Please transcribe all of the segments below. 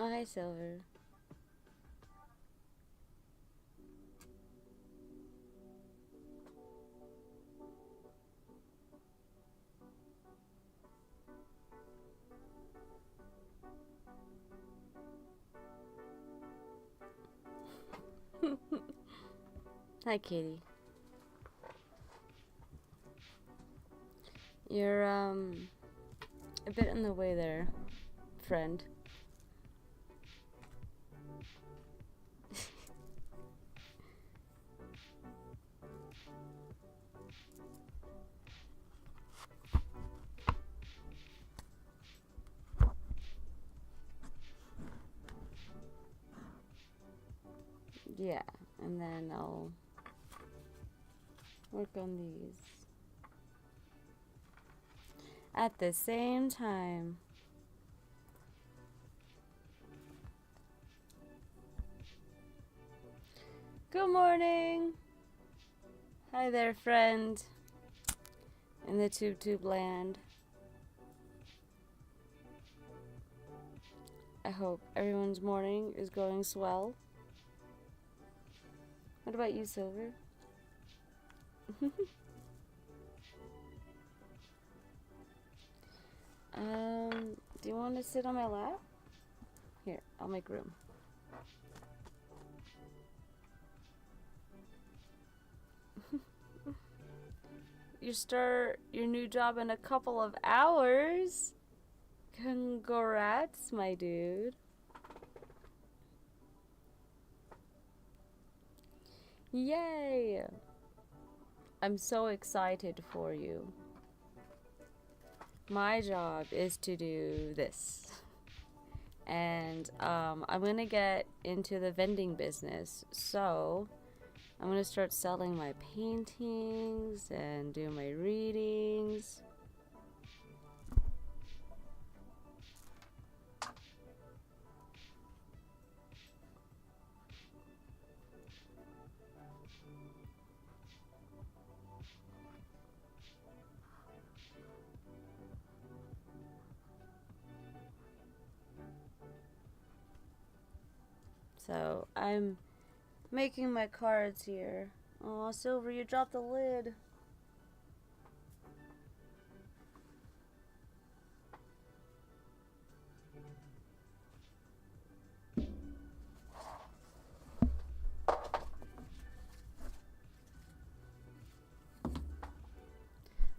Oh, hi, Silver. Hi, Katie. You're, a bit in the way there, friend. Yeah, and then I'll work on these at the same time. Good morning! Hi there, friend. In the tube land. I hope everyone's morning is going swell. What about you, Silver? Do you want to sit on my lap? Here, I'll make room. You start your new job in a couple of hours. Congrats, my dude. Yay! I'm so excited for you. My job is to do this. And I'm gonna get into the vending business. So I'm gonna start selling my paintings and do my readings. So I'm making my cards here. Oh, Silver, you dropped the lid.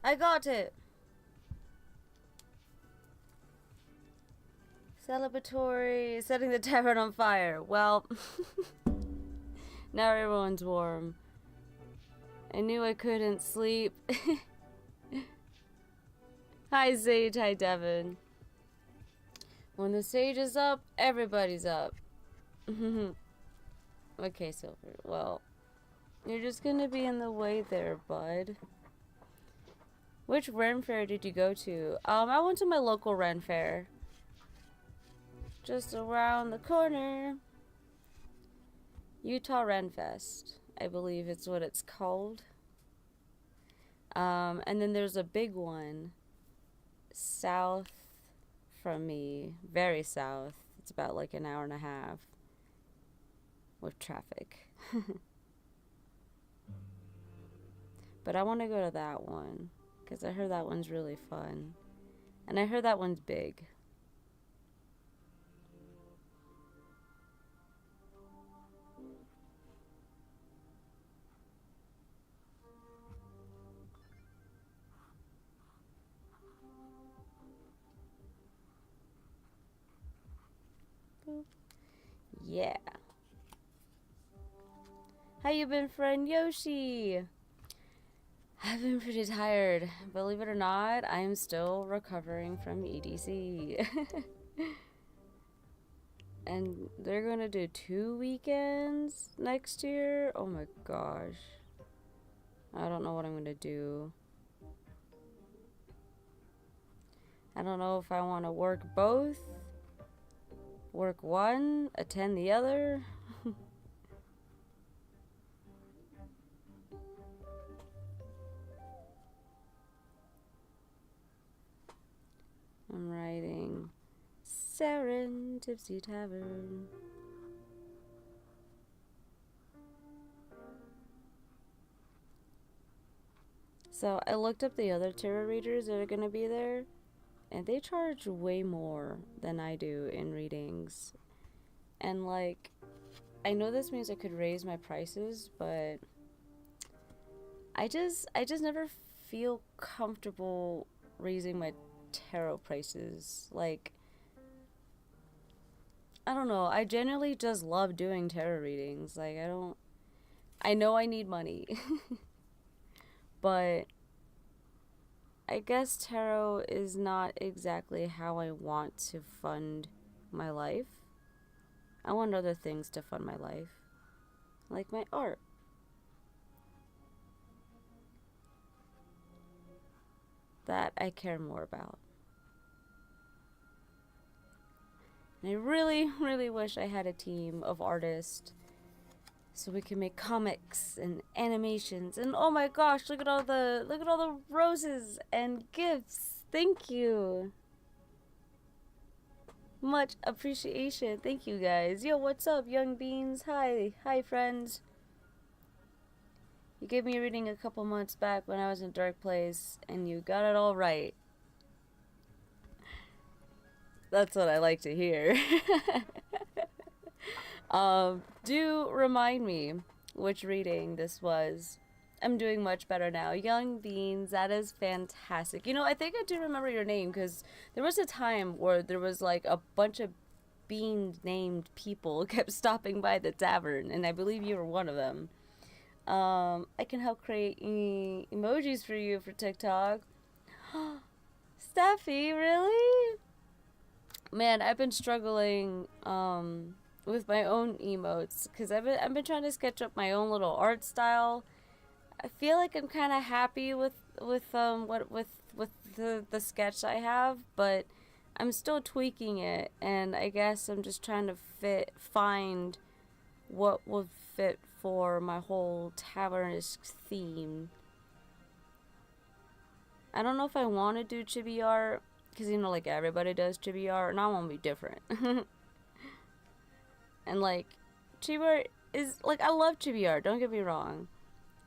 I got it. Celebratory, setting the tavern on fire. Well, now everyone's warm. I knew I couldn't sleep. Hi, Sage. Hi, Devin. When the stage is up, everybody's up. Okay, Silver. Well, you're just gonna be in the way there, bud. Which Ren Fair did you go to? I went to my local Ren Fair. Just around the corner. Utah Ren Fest, I believe it's what it's called. And then there's a big one south from me, very south. It's about like an hour and a half with traffic. But I want to go to that one because I heard that one's really fun. And I heard that one's big. Yeah. How you been, friend Yoshi? I've been pretty tired. Believe it or not, I am still recovering from EDC. And they're gonna do 2 weekends next year? Oh my gosh. I don't know what I'm gonna do. I don't know if I want to work both, work one, attend the other. I'm writing Serentipsy Tavern. So I looked up the other tarot readers that are gonna be there, and they charge way more than I do in readings. And like, I know this means I could raise my prices, but I just never feel comfortable raising my tarot prices. Like, I don't know, I genuinely just love doing tarot readings. Like, I know I need money. But I guess tarot is not exactly how I want to fund my life. I want other things to fund my life, like my art. That I care more about. And I really, really wish I had a team of artists so we can make comics and animations. And oh my gosh, look at all the roses and gifts. Thank you. Much appreciation. Thank you guys. Yo, what's up, young beans? Hi friends. You gave me a reading a couple months back when I was in a dark place, and you got it all right. That's what I like to hear. Do remind me which reading this was. I'm doing much better now. Young Beans, that is fantastic. You know, I think I do remember your name, because there was a time where there was like a bunch of bean-named people kept stopping by the tavern, and I believe you were one of them. I can help create emojis for you for TikTok. Steffi, really? Man, I've been struggling with my own emotes, because I've been trying to sketch up my own little art style. I feel like I'm kind of happy with the sketch I have, but I'm still tweaking it, and I guess I'm just trying to find what will fit for my whole tavernish theme. I don't know if I want to do chibi art, because, you know, like, everybody does chibi art, and I want to be different. And, like, chibi art is, like, I love chibi art, don't get me wrong.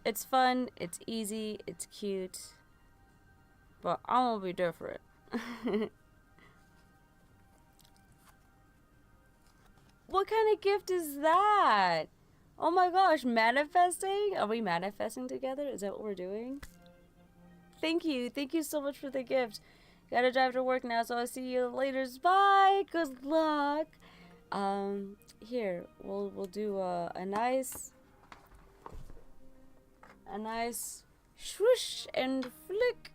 It's fun, it's easy, it's cute, but I want to be different. What kind of gift is that? Oh my gosh, manifesting? Are we manifesting together? Is that what we're doing? Thank you so much for the gift. Gotta drive to work now, so I'll see you later. Bye. Good luck. Here we'll do a nice swoosh and flick,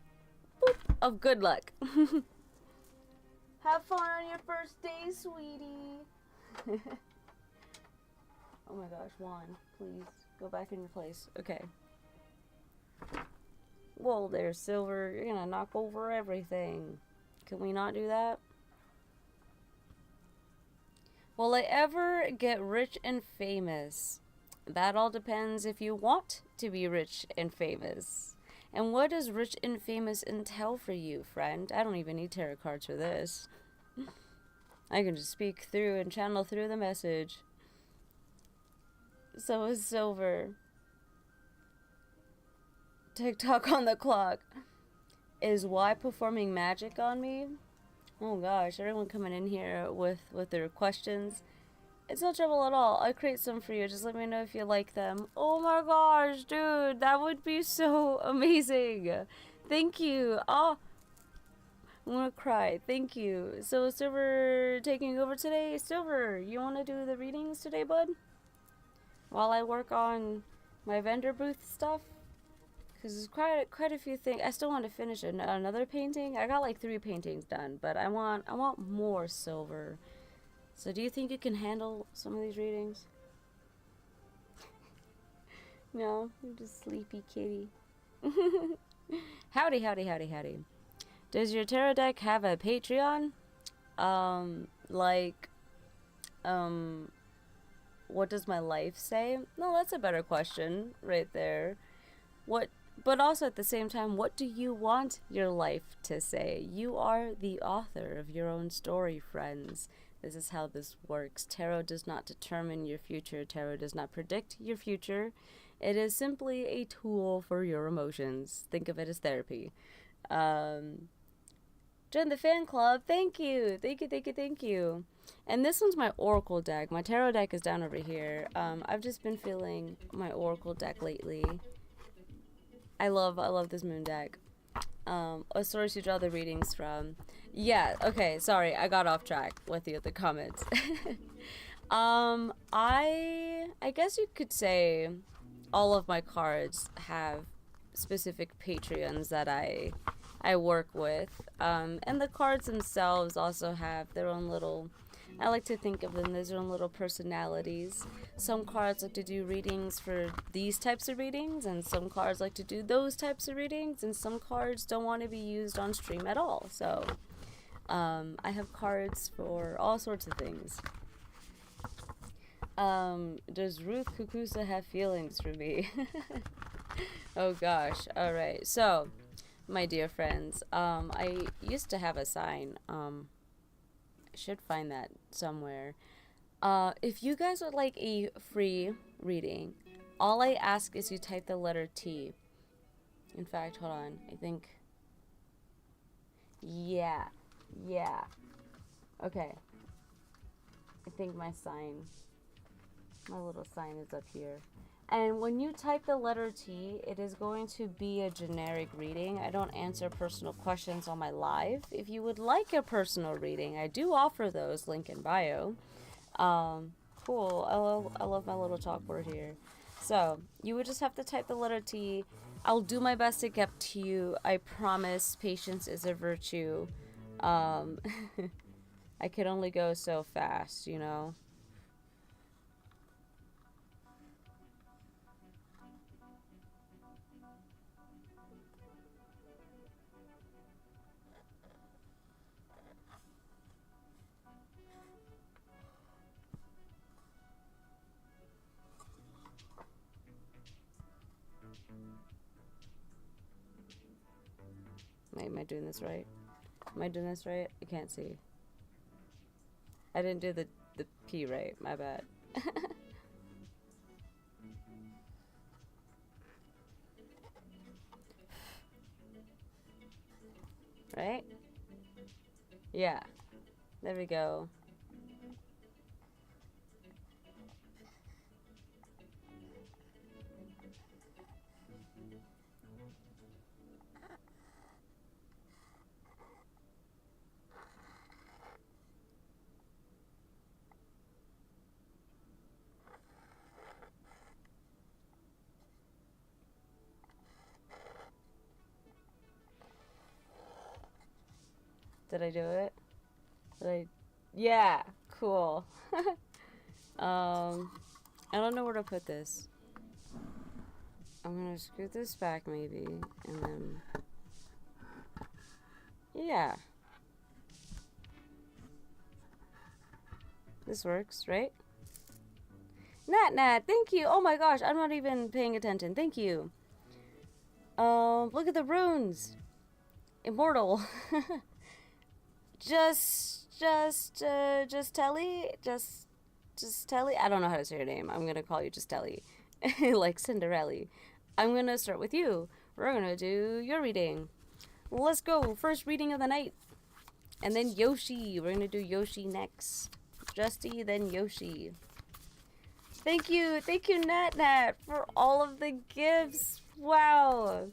boop, of good luck. Have fun on your first day, sweetie. Oh my gosh, Juan, please go back in your place. Okay. Whoa there, Silver. You're gonna knock over everything. Can we not do that? Will I ever get rich and famous? That all depends if you want to be rich and famous. And what does rich and famous entail for you, friend? I don't even need tarot cards for this. I can just speak through and channel through the message. So is Silver. TikTok on the clock. Is Y performing magic on me? Oh gosh, everyone coming in here with their questions. It's no trouble at all. I'll create some for you. Just let me know if you like them. Oh my gosh, dude, that would be so amazing. Thank you. Oh, I'm gonna cry. Thank you. So is Silver taking over today? Silver, you want to do the readings today, bud? While I work on my vendor booth stuff? Because there's quite a few things. I still want to finish another painting. I got like 3 paintings done, but I want more, Silver. So do you think you can handle some of these readings? No, you're just sleepy kitty. Howdy, howdy, howdy, howdy. Does your tarot deck have a Patreon? What does my life say? No, that's a better question right there. What But also at the same time, what do you want your life to say? You are the author of your own story, friends. This is how this works. Tarot does not determine your future. Tarot does not predict your future. It is simply a tool for your emotions. Think of it as therapy. Join the fan club. Thank you. Thank you, thank you, thank you. And this one's my Oracle deck. My tarot deck is down over here. I've just been feeling my Oracle deck lately. I love this moon deck. A source you draw the readings from. Yeah, okay, sorry, I got off track with the comments. I guess you could say all of my cards have specific Patreons that I work with. And the cards themselves also have their own little, I like to think of them as their own little personalities. Some cards like to do readings for these types of readings, and some cards like to do those types of readings, and some cards don't want to be used on stream at all. So, I have cards for all sorts of things. Does Ruth Kukusa have feelings for me? Oh gosh. Alright, so, my dear friends, I used to have a sign, should find that somewhere. If you guys would like a free reading, all I ask is you type the letter T. In fact, hold on. I think. Yeah. Okay. I think my little sign is up here. And when you type the letter T, it is going to be a generic reading. I don't answer personal questions on my live. If you would like a personal reading, I do offer those, link in bio. Cool. I love my little chalkboard here. So, you would just have to type the letter T. I'll do my best to get to you. I promise patience is a virtue. I can only go so fast, you know? Am I doing this right? Am I doing this right? I can't see. I didn't do the P right. My bad. Right? Yeah. There we go. Did I do it? Did I? Yeah, cool. I don't know where to put this. I'm gonna scoot this back maybe, and then, yeah. This works, right? Nat, thank you. Oh my gosh, I'm not even paying attention. Thank you. Look at the runes. Immortal. Just Telly? Just Telly? I don't know how to say your name. I'm gonna call you just Telly. Like Cinderella. I'm gonna start with you. We're gonna do your reading. Let's go. First reading of the night. And then Yoshi. We're gonna do Yoshi next. Justy, then Yoshi. Thank you, Nat, for all of the gifts. Wow.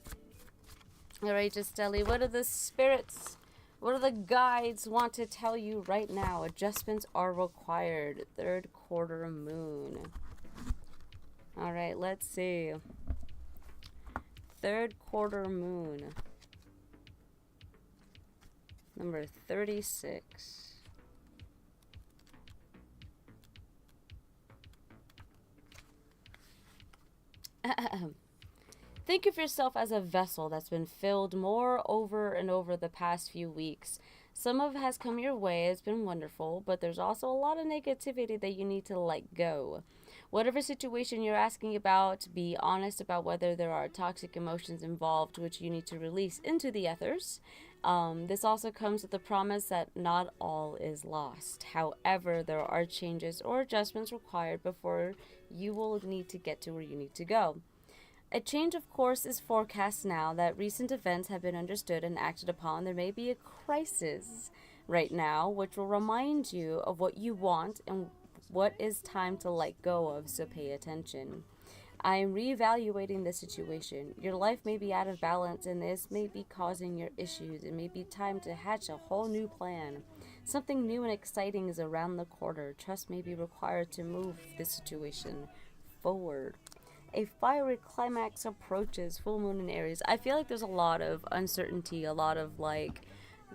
Alright, Justelli, what are the spirits, what are the guides want to tell you right now? Adjustments are required. Third quarter moon. Alright, let's see. Third quarter moon. Number 36. Think of yourself as a vessel that's been filled more over and over the past few weeks. Some of it has come your way, it's been wonderful, but there's also a lot of negativity that you need to let go. Whatever situation you're asking about, be honest about whether there are toxic emotions involved which you need to release into the ethers. This also comes with the promise that not all is lost. However, there are changes or adjustments required before you will need to get to where you need to go. A change of course is forecast now that recent events have been understood and acted upon. There may be a crisis right now which will remind you of what you want and what is time to let go of, so pay attention. I am reevaluating the situation. Your life may be out of balance and this may be causing your issues. It may be time to hatch a whole new plan. Something new and exciting is around the corner. Trust may be required to move this situation forward. A fiery climax approaches. Full moon in Aries. I feel like there's a lot of uncertainty, a lot of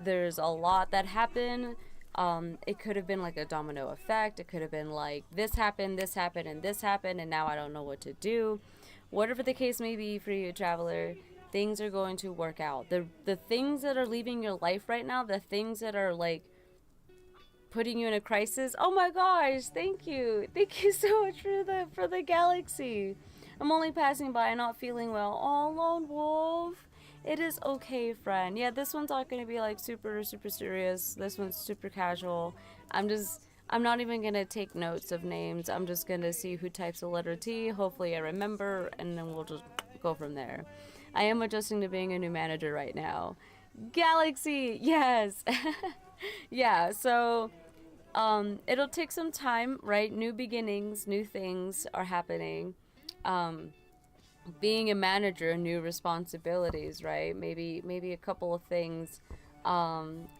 there's a lot that happened. It could have been like a domino effect. It could have been like this happened, and this happened, and now I don't know what to do. Whatever the case may be for you, traveler, things are going to work out. The things that are leaving your life right now, the things that are putting you in a crisis. Oh my gosh, thank you so much for the galaxy. I'm only passing by, not feeling well. Oh, lone wolf. It is okay, friend. Yeah, this one's not going to be super serious. This one's super casual. I'm not even going to take notes of names. I'm just going to see who types the letter T. Hopefully I remember, and then we'll just go from there. I am adjusting to being a new manager right now. Galaxy, yes. Yeah, so it'll take some time, right? New beginnings, new things are happening. Being a manager, new responsibilities, right? Maybe a couple of things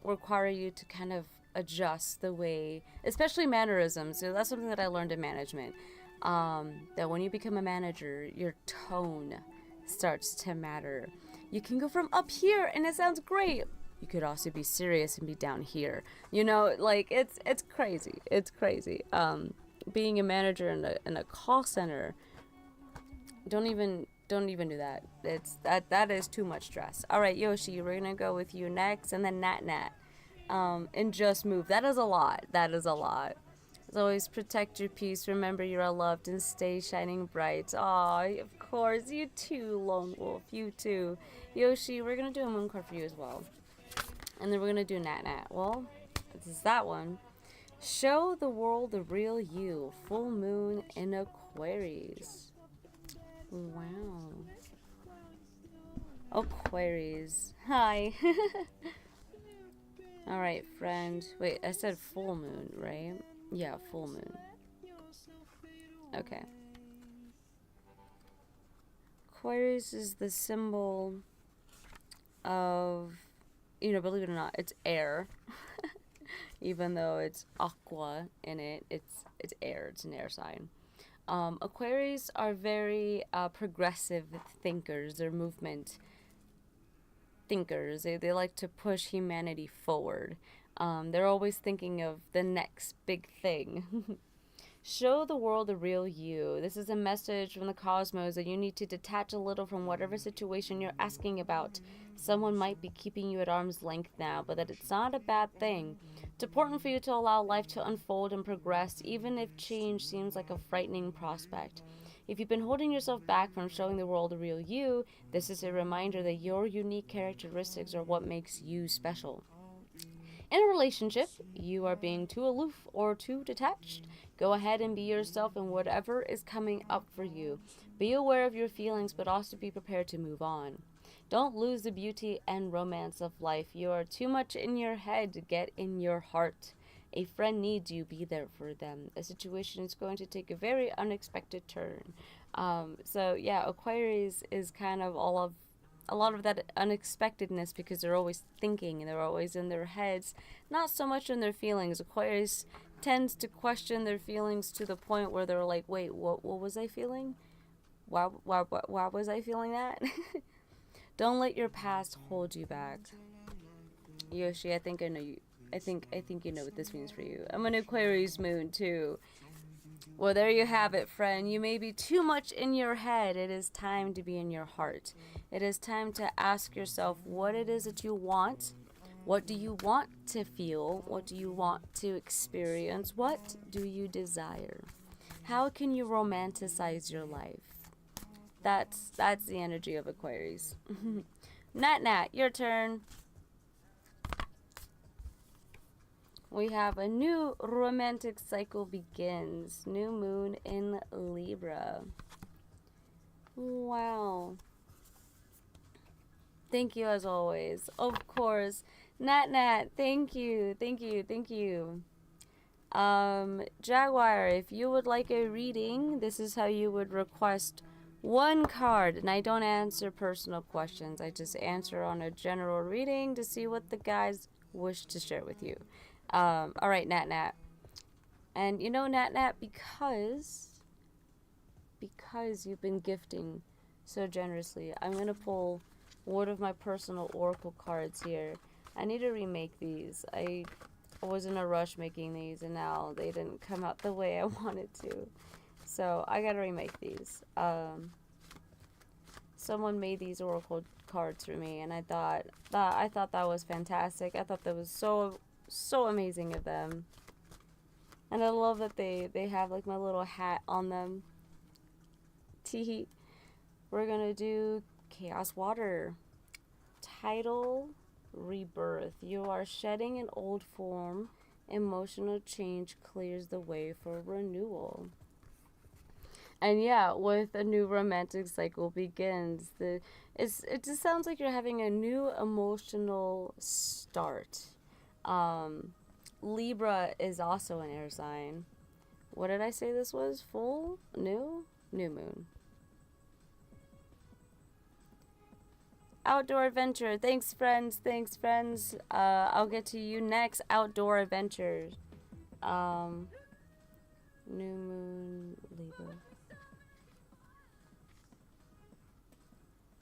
require you to kind of adjust the way, especially mannerisms. So that's something that I learned in management. That when you become a manager, your tone starts to matter. You can go from up here and it sounds great. You could also be serious and be down here. You know, it's crazy. It's crazy. Being a manager in a call center. Don't even do that. That is too much stress. All right, Yoshi, we're gonna go with you next, and then Nat. And just move. That is a lot. As always, protect your peace. Remember you are loved and stay shining bright. Aw, of course. You too, Lone Wolf. You too. Yoshi, we're gonna do a moon card for you as well, and then we're gonna do Nat. Well, this is that one. Show the world the real you. Full moon in Aquarius. Wow. Aquarius. Hi. Alright, friend. Wait, I said full moon, right? Yeah, full moon. Okay. Aquarius is the symbol of, believe it or not, it's air. Even though it's aqua in it, it's air. It's an air sign. Aquarius are very progressive thinkers. They're movement thinkers. They like to push humanity forward. They're always thinking of the next big thing. Show the world the real you. This is a message from the cosmos that you need to detach a little from whatever situation you're asking about. Someone might be keeping you at arm's length now, but that it's not a bad thing. It's important for you to allow life to unfold and progress, even if change seems like a frightening prospect. If you've been holding yourself back from showing the world the real you, this is a reminder that your unique characteristics are what makes you special. In a relationship, you are being too aloof or too detached. Go ahead and be yourself in whatever is coming up for you. Be aware of your feelings, but also be prepared to move on. Don't lose the beauty and romance of life. You are too much in your head to get in your heart. A friend needs you, be there for them. A situation is going to take a very unexpected turn. So yeah, Aquarius is kind of a lot of that unexpectedness because they're always thinking and they're always in their heads, not so much in their feelings. Aquarius tends to question their feelings to the point where they're like, wait, what was I feeling? Why was I feeling that? Don't let your past hold you back. Yoshi, I think I know you. I think you know what this means for you. I'm an Aquarius moon too. Well, there you have it, friend. You may be too much in your head. It is time to be in your heart. It is time to ask yourself what it is that you want. What do you want to feel? What do you want to experience? What do you desire? How can you romanticize your life? That's the energy of Aquarius. Nat, your turn. We have a new romantic cycle begins. New moon in Libra. Wow. Thank you as always. Of course. Nat, thank you. Jaguar, if you would like a reading, this is how you would request one card. And I don't answer personal questions. I just answer on a general reading to see what the guys wish to share with you. Alright, Nat. And you know, Nat, because you've been gifting so generously, I'm going to pull one of my personal oracle cards here. I need to remake these. I was in a rush making these, and now they didn't come out the way I wanted to. So I gotta remake these. Someone made these oracle cards for me, and I thought that was fantastic. I thought that was so amazing of them. And I love that they have like my little hat on them. Teehee. We're gonna do Chaos Water. Title, Rebirth. You are shedding an old form. Emotional change clears the way for renewal. And yeah, with a new romantic cycle begins. It just sounds like you're having a new emotional start. Libra is also an air sign. What did I say this was? Full? New moon. Outdoor adventure. Thanks, friends. I'll get to you next. Outdoor adventures. New moon, Libra.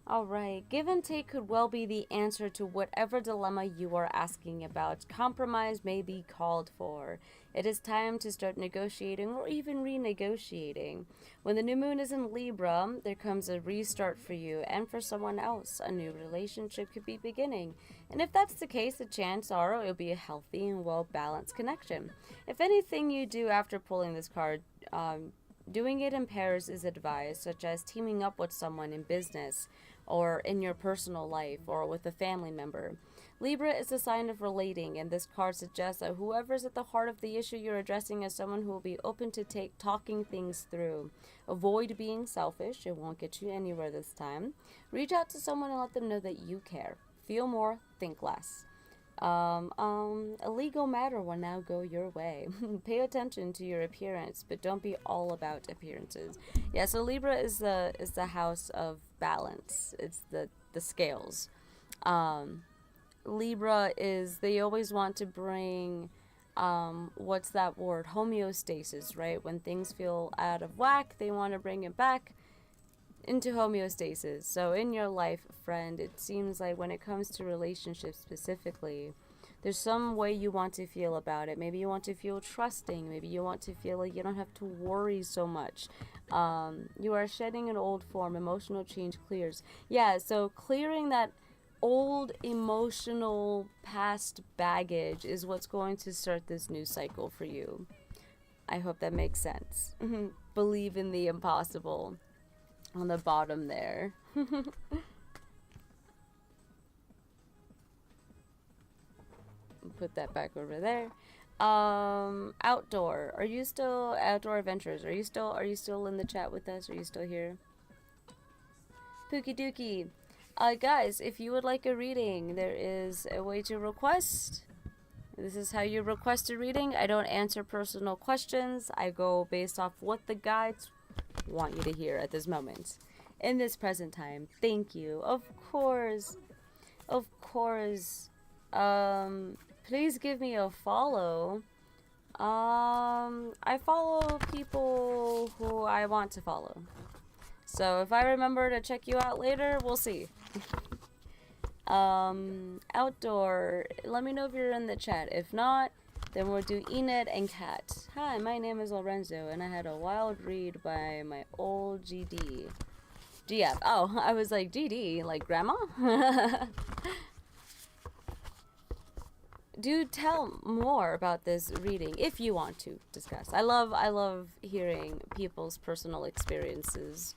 Alright, give and take could well be the answer to whatever dilemma you are asking about. Compromise may be called for. It is time to start negotiating or even renegotiating. When the new moon is in Libra, there comes a restart for you and for someone else. A new relationship could be beginning. And if that's the case, the chances are it will be a healthy and well-balanced connection. If anything you do after pulling this card, doing it in pairs is advised, such as teaming up with someone in business or in your personal life or with a family member. Libra is a sign of relating, and this card suggests that whoever is at the heart of the issue you're addressing is someone who will be open to talking things through. Avoid being selfish. It won't get you anywhere this time. Reach out to someone and let them know that you care. Feel more, think less. A legal matter will now go your way. Pay attention to your appearance, but don't be all about appearances. Yeah, so Libra is the house of balance. It's the scales. Libra is, they always want to bring, what's that word? Homeostasis, right? When things feel out of whack, they want to bring it back into homeostasis. So in your life, friend, it seems like when it comes to relationships specifically, there's some way you want to feel about it. Maybe you want to feel trusting. Maybe you want to feel like you don't have to worry so much. You are shedding an old form. Emotional change clears. Yeah, so clearing that old emotional past baggage is what's going to start this new cycle for you. I hope that makes sense. Believe in the impossible. On the bottom there. Put that back over there. Outdoor. Are you still outdoor adventures? Are you still in the chat with us? Are you still here? Pookie Dookie. Guys, if you would like a reading, there is a way to request. This is how you request a reading. I don't answer personal questions. I go based off what the guides want you to hear at this moment, in this present time. Thank you. Of course. Please give me a follow. I follow people who I want to follow, so if I remember to check you out later, we'll see. Outdoor, let me know if you're in the chat. If not, then we'll do Enid and Kat. Hi, my name is Lorenzo, and I had a wild read by my old GD. GF. Oh, I was like, GD, like grandma? do tell more about this reading if you want to discuss. I love hearing people's personal experiences.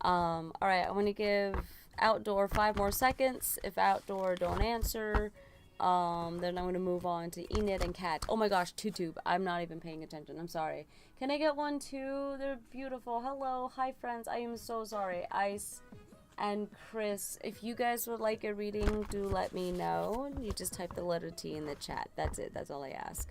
All right, I'm gonna give outdoor 5 more seconds. If outdoor don't answer, then I'm gonna move on to Enid and Kat. Oh my gosh, TuTube. I'm not even paying attention. I'm sorry. Can I get one too? They're beautiful. Hello, hi friends. I am so sorry. Ice and Chris, if you guys would like a reading, do let me know. You just type the letter T in the chat. That's it. That's all I ask.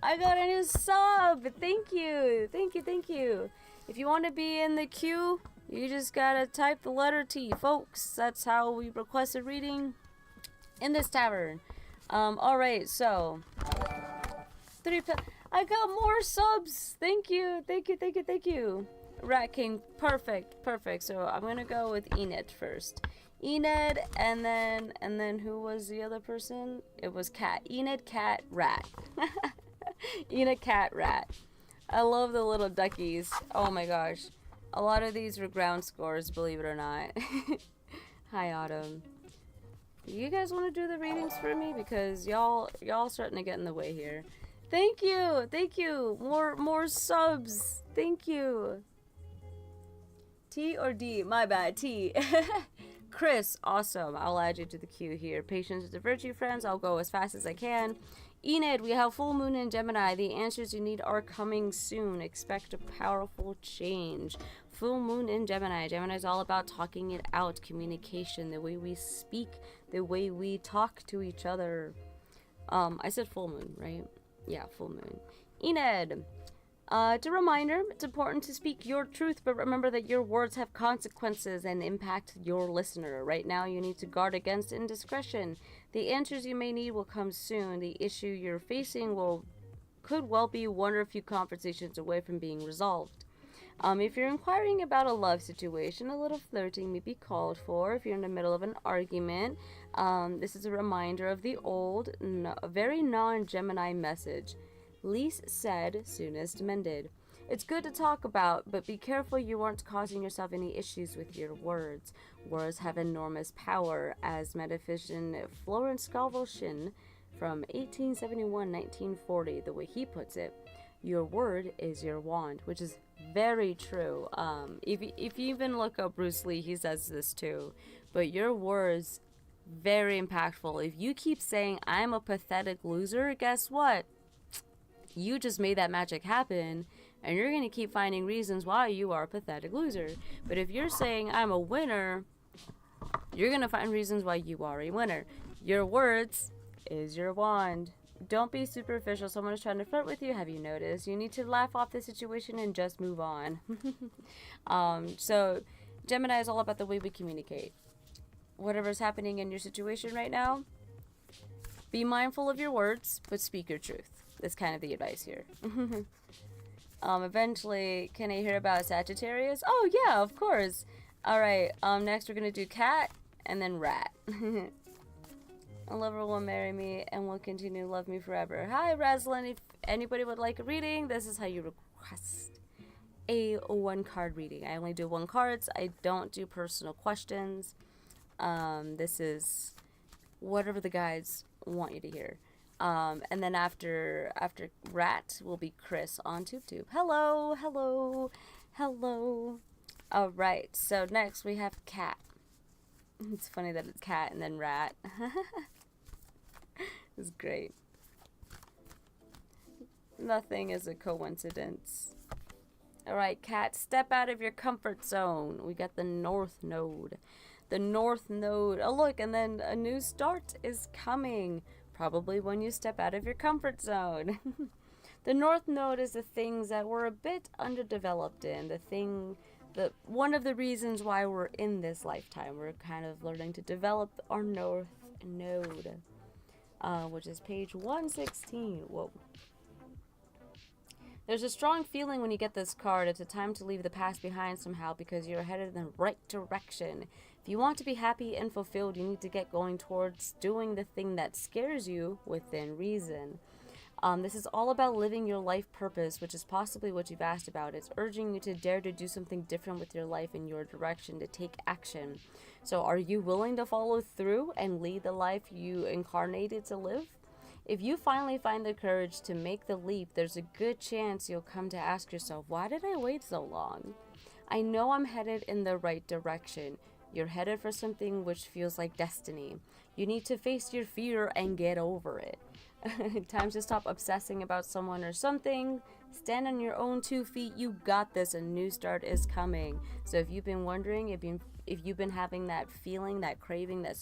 I got a new sub. Thank you. Thank you. Thank you. If you want to be in the queue, you just gotta type the letter T, folks. That's how we request a reading in this tavern. Alright, so I got more subs. Thank you. Thank you. Thank you. Thank you. Rat King, perfect, perfect. So I'm gonna go with Enid first. Enid, and then who was the other person? It was Cat. Enid, Cat, Rat. Enid, Cat, Rat. I love the little duckies. Oh my gosh. A lot of these were ground scores, believe it or not. Hi, Autumn. You guys want to do the readings for me? Because y'all starting to get in the way here. Thank you. Thank you. More subs. Thank you. T or D? My bad. T. Chris, awesome. I'll add you to the queue here. Patience is a virtue, friends. I'll go as fast as I can. Enid, we have full moon in Gemini. The answers you need are coming soon. Expect a powerful change. Full moon in Gemini. Gemini is all about talking it out, communication, the way we speak, the way we talk to each other. I said full moon, right? Yeah, full moon. Enid, it's a reminder, it's important to speak your truth, but remember that your words have consequences and impact your listener. Right now, you need to guard against indiscretion. The answers you may need will come soon. The issue you're facing could well be one or a few conversations away from being resolved. If you're inquiring about a love situation, a little flirting may be called for. If you're in the middle of an argument, this is a reminder of the old, very non-Gemini message. Least said, soonest mended. It's good to talk about, but be careful you aren't causing yourself any issues with your words. Words have enormous power, as metaphysician Florence Scovel from 1871-1940, the way he puts it. Your word is your wand, which is very true. If you even look up Bruce Lee, he says this too. But your words, very impactful. If you keep saying, I'm a pathetic loser, guess what? You just made that magic happen, and you're going to keep finding reasons why you are a pathetic loser. But if you're saying, I'm a winner, you're going to find reasons why you are a winner. Your words is your wand. Don't be superficial. Someone is trying to flirt with you. Have you noticed? You need to laugh off the situation and just move on. So Gemini is all about the way we communicate. Whatever's happening in your situation right now, be mindful of your words, but speak your truth. That's kind of the advice here. Eventually, can I hear about Sagittarius? Oh, yeah, of course. All right, next we're going to do Cat and then Rat. A lover will marry me and will continue to love me forever. Hi, Raslin. If anybody would like a reading, this is how you request a 1-card reading. I only do 1 cards. I don't do personal questions. This is whatever the guides want you to hear. And then after Rat will be Chris on TubeTube. Hello, hello, hello. All right, so next we have Cat. It's funny that it's Cat and then Rat. It's great. Nothing is a coincidence. All right, Cat, step out of your comfort zone. We got the North Node. The North Node. Oh, look, and then a new start is coming. Probably when you step out of your comfort zone. The North Node is the things that we're a bit underdeveloped in. One of the reasons why we're in this lifetime. We're kind of learning to develop our North Node. Which is page 116. Whoa. There's a strong feeling when you get this card. It's a time to leave the past behind somehow because you're headed in the right direction. If you want to be happy and fulfilled, you need to get going towards doing the thing that scares you within reason. This is all about living your life purpose, which is possibly what you've asked about. It's urging you to dare to do something different with your life in your direction, to take action. So are you willing to follow through and lead the life you incarnated to live? If you finally find the courage to make the leap, there's a good chance you'll come to ask yourself, why did I wait so long? I know I'm headed in the right direction. You're headed for something which feels like destiny. You need to face your fear and get over it. Time to stop obsessing about someone or something. Stand on your own 2 feet. You got this. A new start is coming. So if you've been wondering, if you've been having that feeling, that craving, that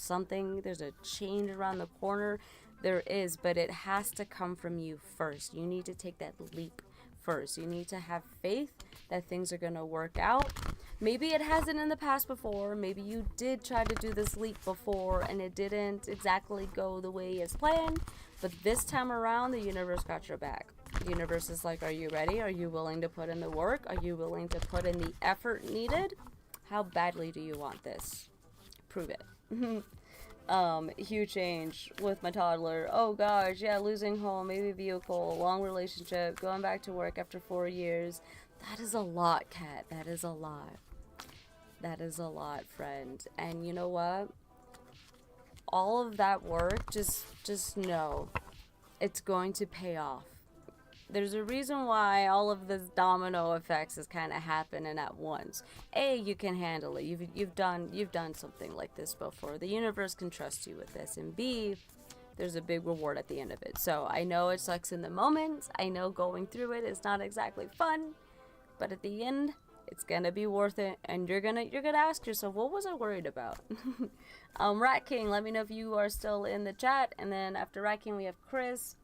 there's a change around the corner, there is, but it has to come from you first. You need to take that leap first. You need to have faith that things are going to work out. Maybe it hasn't in the past before. Maybe you did try to do this leap before and it didn't exactly go the way as planned. But this time around, the universe got your back. The universe is like, are you ready? Are you willing to put in the work? Are you willing to put in the effort needed? How badly do you want this? Prove it. Huge change with my toddler. Oh gosh, yeah, losing home, maybe vehicle, long relationship, going back to work after 4 years. That is a lot, Kat. That is a lot. That is a lot, friend. And you know what? All of that work, just know it's going to pay off. There's a reason why all of this domino effects is kind of happening at once. A, you can handle it. You've done something like this before. The universe can trust you with this. And B, there's a big reward at the end of it. So I know it sucks in the moment. I know going through it is not exactly fun, but at the end, it's gonna be worth it. And you're gonna ask yourself, what was I worried about? Rat King, let me know if you are still in the chat. And then after Rat King, we have Chris.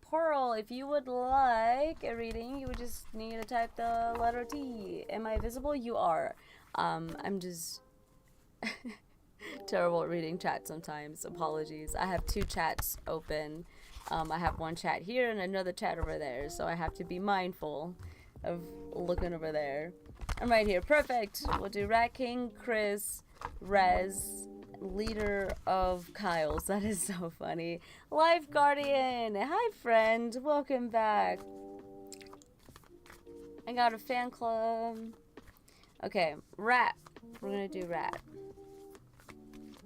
Pearl, if you would like a reading, you would just need to type the letter T. Am I visible? You are. I'm just terrible at reading chat sometimes. Apologies. I have 2 chats open. I have one chat here and another chat over there, so I have to be mindful of looking over there. I'm right here. Perfect. We'll do Rat King, Chris, Rez, leader of Kyle's. That is so funny. Life Guardian. Hi, friend. Welcome back. I got a fan club. Okay, Rat. We're gonna do Rat.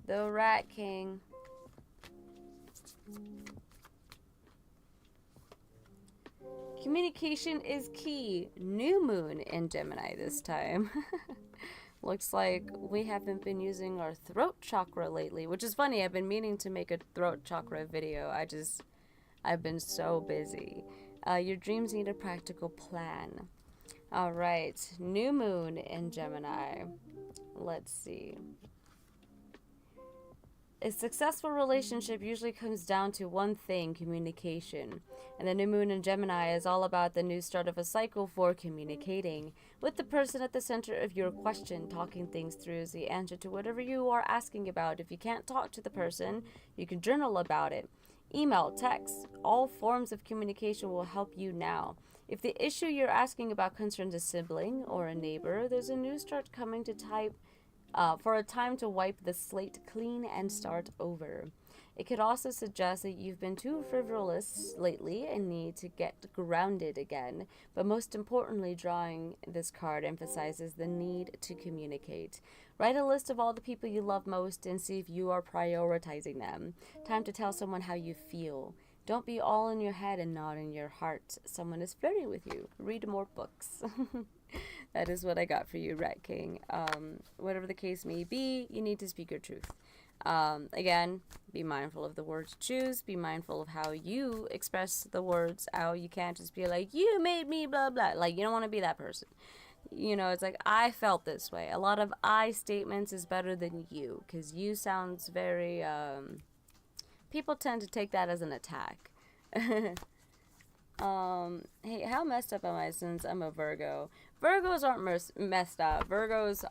The Rat King. Communication is key. New moon in Gemini this time. Looks like we haven't been using our throat chakra lately, which is funny. I've been meaning to make a throat chakra video. I've been so busy. Your dreams need a practical plan. All right, new moon in Gemini. Let's see. A successful relationship usually comes down to one thing, communication. And the new moon in Gemini is all about the new start of a cycle for communicating. With the person at the center of your question, talking things through is the answer to whatever you are asking about. If you can't talk to the person, you can journal about it. Email, text, all forms of communication will help you now. If the issue you're asking about concerns a sibling or a neighbor, there's a new start coming to type for a time to wipe the slate clean and start over. It could also suggest that you've been too frivolous lately and need to get grounded again. But most importantly, drawing this card emphasizes the need to communicate. Write a list of all the people you love most and see if you are prioritizing them. Time to tell someone how you feel. Don't be all in your head and not in your heart. Someone is flirting with you. Read more books. That is what I got for you, Rat King. Whatever the case may be, you need to speak your truth. Again, be mindful of the words you choose. Be mindful of how you express the words out. You can't just be like, you made me blah, blah. Like, you don't want to be that person. You know, it's like, I felt this way. A lot of I statements is better than you. Because you sounds very, people tend to take that as an attack. Hey, how messed up am I since I'm a Virgo? Virgos aren't messed up. Virgos,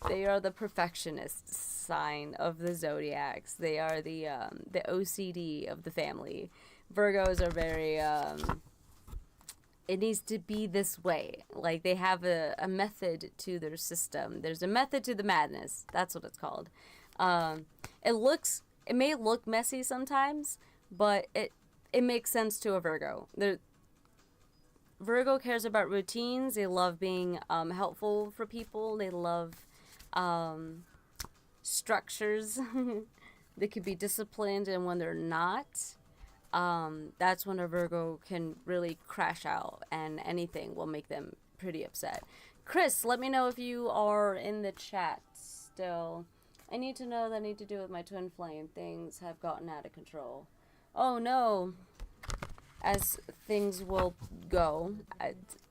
they are the perfectionist sign of the zodiacs. They are the OCD of the family. Virgos are very, it needs to be this way. Like, they have a method to their system. There's a method to the madness. That's what it's called. It looks it may look messy sometimes, but it makes sense to a Virgo. Virgo cares about routines. They love being helpful for people. They love um, structures. They could be disciplined, and when they're not, that's when a Virgo can really crash out, and anything will make them pretty upset. Chris, let me know if you are in the chat still. I need to know that I need to do with my twin flame. Things have gotten out of control. Oh no. As things will go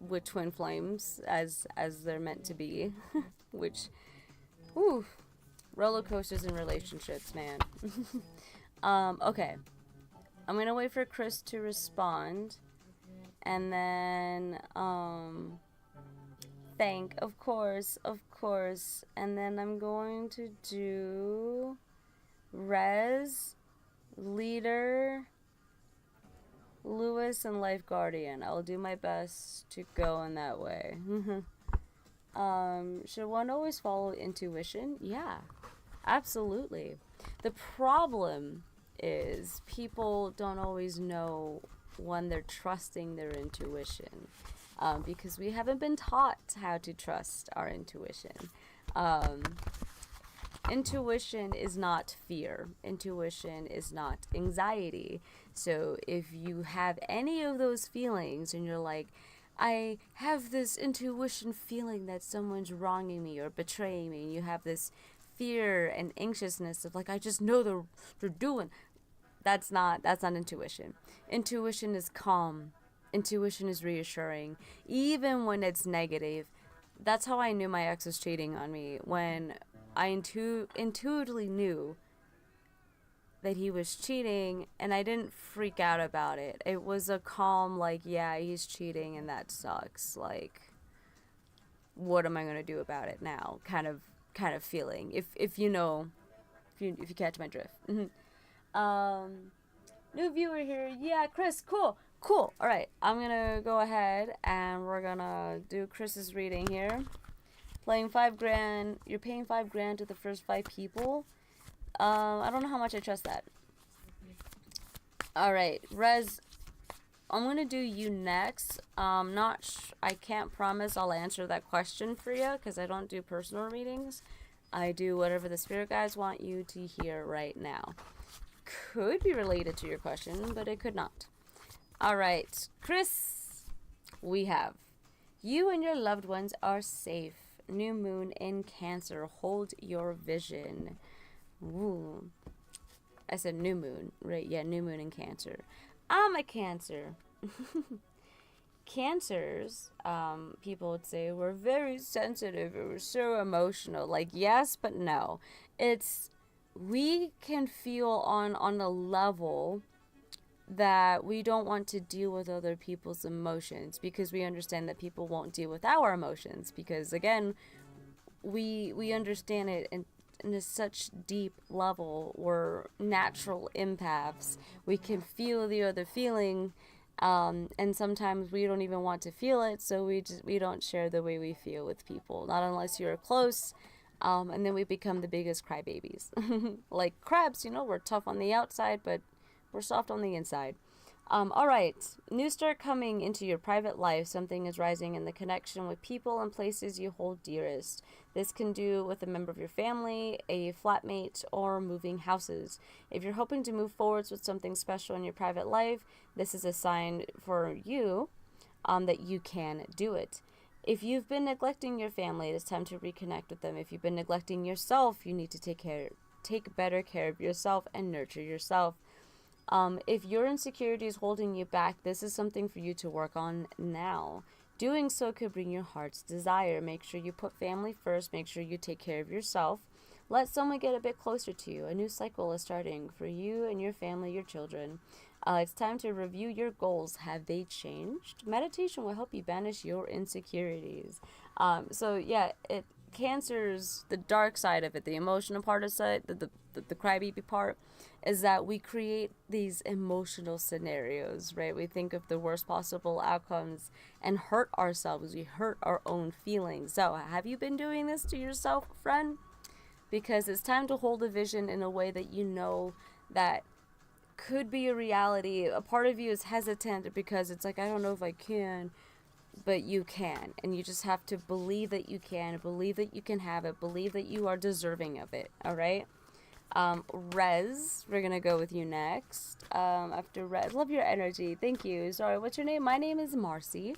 with twin flames as they're meant to be. Which, whew, roller coasters in relationships, man. Okay. I'm gonna wait for Chris to respond, and then thank, of course, and then I'm going to do Res, Leader, Lewis, and Life Guardian. I'll do my best to go in that way. Should one always follow intuition? Yeah, absolutely. The problem is people don't always know when they're trusting their intuition, because we haven't been taught how to trust our intuition. Intuition is not fear. Intuition is not anxiety. So if you have any of those feelings and you're like, I have this intuition feeling that someone's wronging me or betraying me, and you have this fear and anxiousness of like, I just know they're doing. That's not intuition. Intuition is calm. Intuition is reassuring, even when it's negative. That's how I knew my ex was cheating on me, when I intuitively knew that he was cheating, and I didn't freak out about it. It was a calm, like, yeah, he's cheating and that sucks. Like, what am I gonna do about it now? Kind of feeling. If you know, if you catch my drift. New viewer here. Yeah, Chris, cool. All right, I'm gonna go ahead and we're gonna do Chris's reading here. Playing $5,000. You're paying $5,000 to the first 5 people. I don't know how much I trust that. All right, Rez, I'm gonna do you next. I can't promise I'll answer that question for you because I don't do personal readings. I do whatever the spirit guides want you to hear right now. Could be related to your question, but it could not. All right, Chris, we have you and your loved ones are safe. New moon in Cancer. Hold your vision. Ooh. I said new moon, right? Yeah, new moon in Cancer. I'm a Cancer. Cancers, people would say, we're very sensitive. We're so emotional. Like, yes, but no. We can feel on a level that we don't want to deal with other people's emotions because we understand that people won't deal with our emotions because, again, we understand it in a such deep level. We're natural empaths. We can feel the other feeling, and sometimes we don't even want to feel it, so we don't share the way we feel with people, not unless you're close. And then we become the biggest crybabies. Like crabs, we're tough on the outside, but we're soft on the inside. All right, new start coming into your private life. Something is rising in the connection with people and places you hold dearest. This can do with a member of your family, a flatmate, or moving houses. If you're hoping to move forwards with something special in your private life, this is a sign for you that you can do it. If you've been neglecting your family, it is time to reconnect with them. If you've been neglecting yourself, you need to take better care of yourself and nurture yourself. If your insecurity is holding you back, this is something for you to work on now. Doing so could bring your heart's desire. Make sure you put family first. Make sure you take care of yourself. Let someone get a bit closer to you. A new cycle is starting for you and your family, your children. It's time to review your goals. Have they changed? Meditation will help you banish your insecurities. Cancer's the dark side of it, the emotional part of it, the crybaby part, is that we create these emotional scenarios, right? We think of the worst possible outcomes and hurt ourselves. We hurt our own feelings. So, have you been doing this to yourself, friend? because it's time to hold a vision in a way that you know that could be a reality. A part of you is hesitant because it's like, I don't know if I can, but you can, and you just have to believe that you can, believe that you can have it, believe that you are deserving of it. All right. Rez, we're gonna go with you next. After Rez, love your energy. Thank you. Sorry, what's your name? My name is Marcy,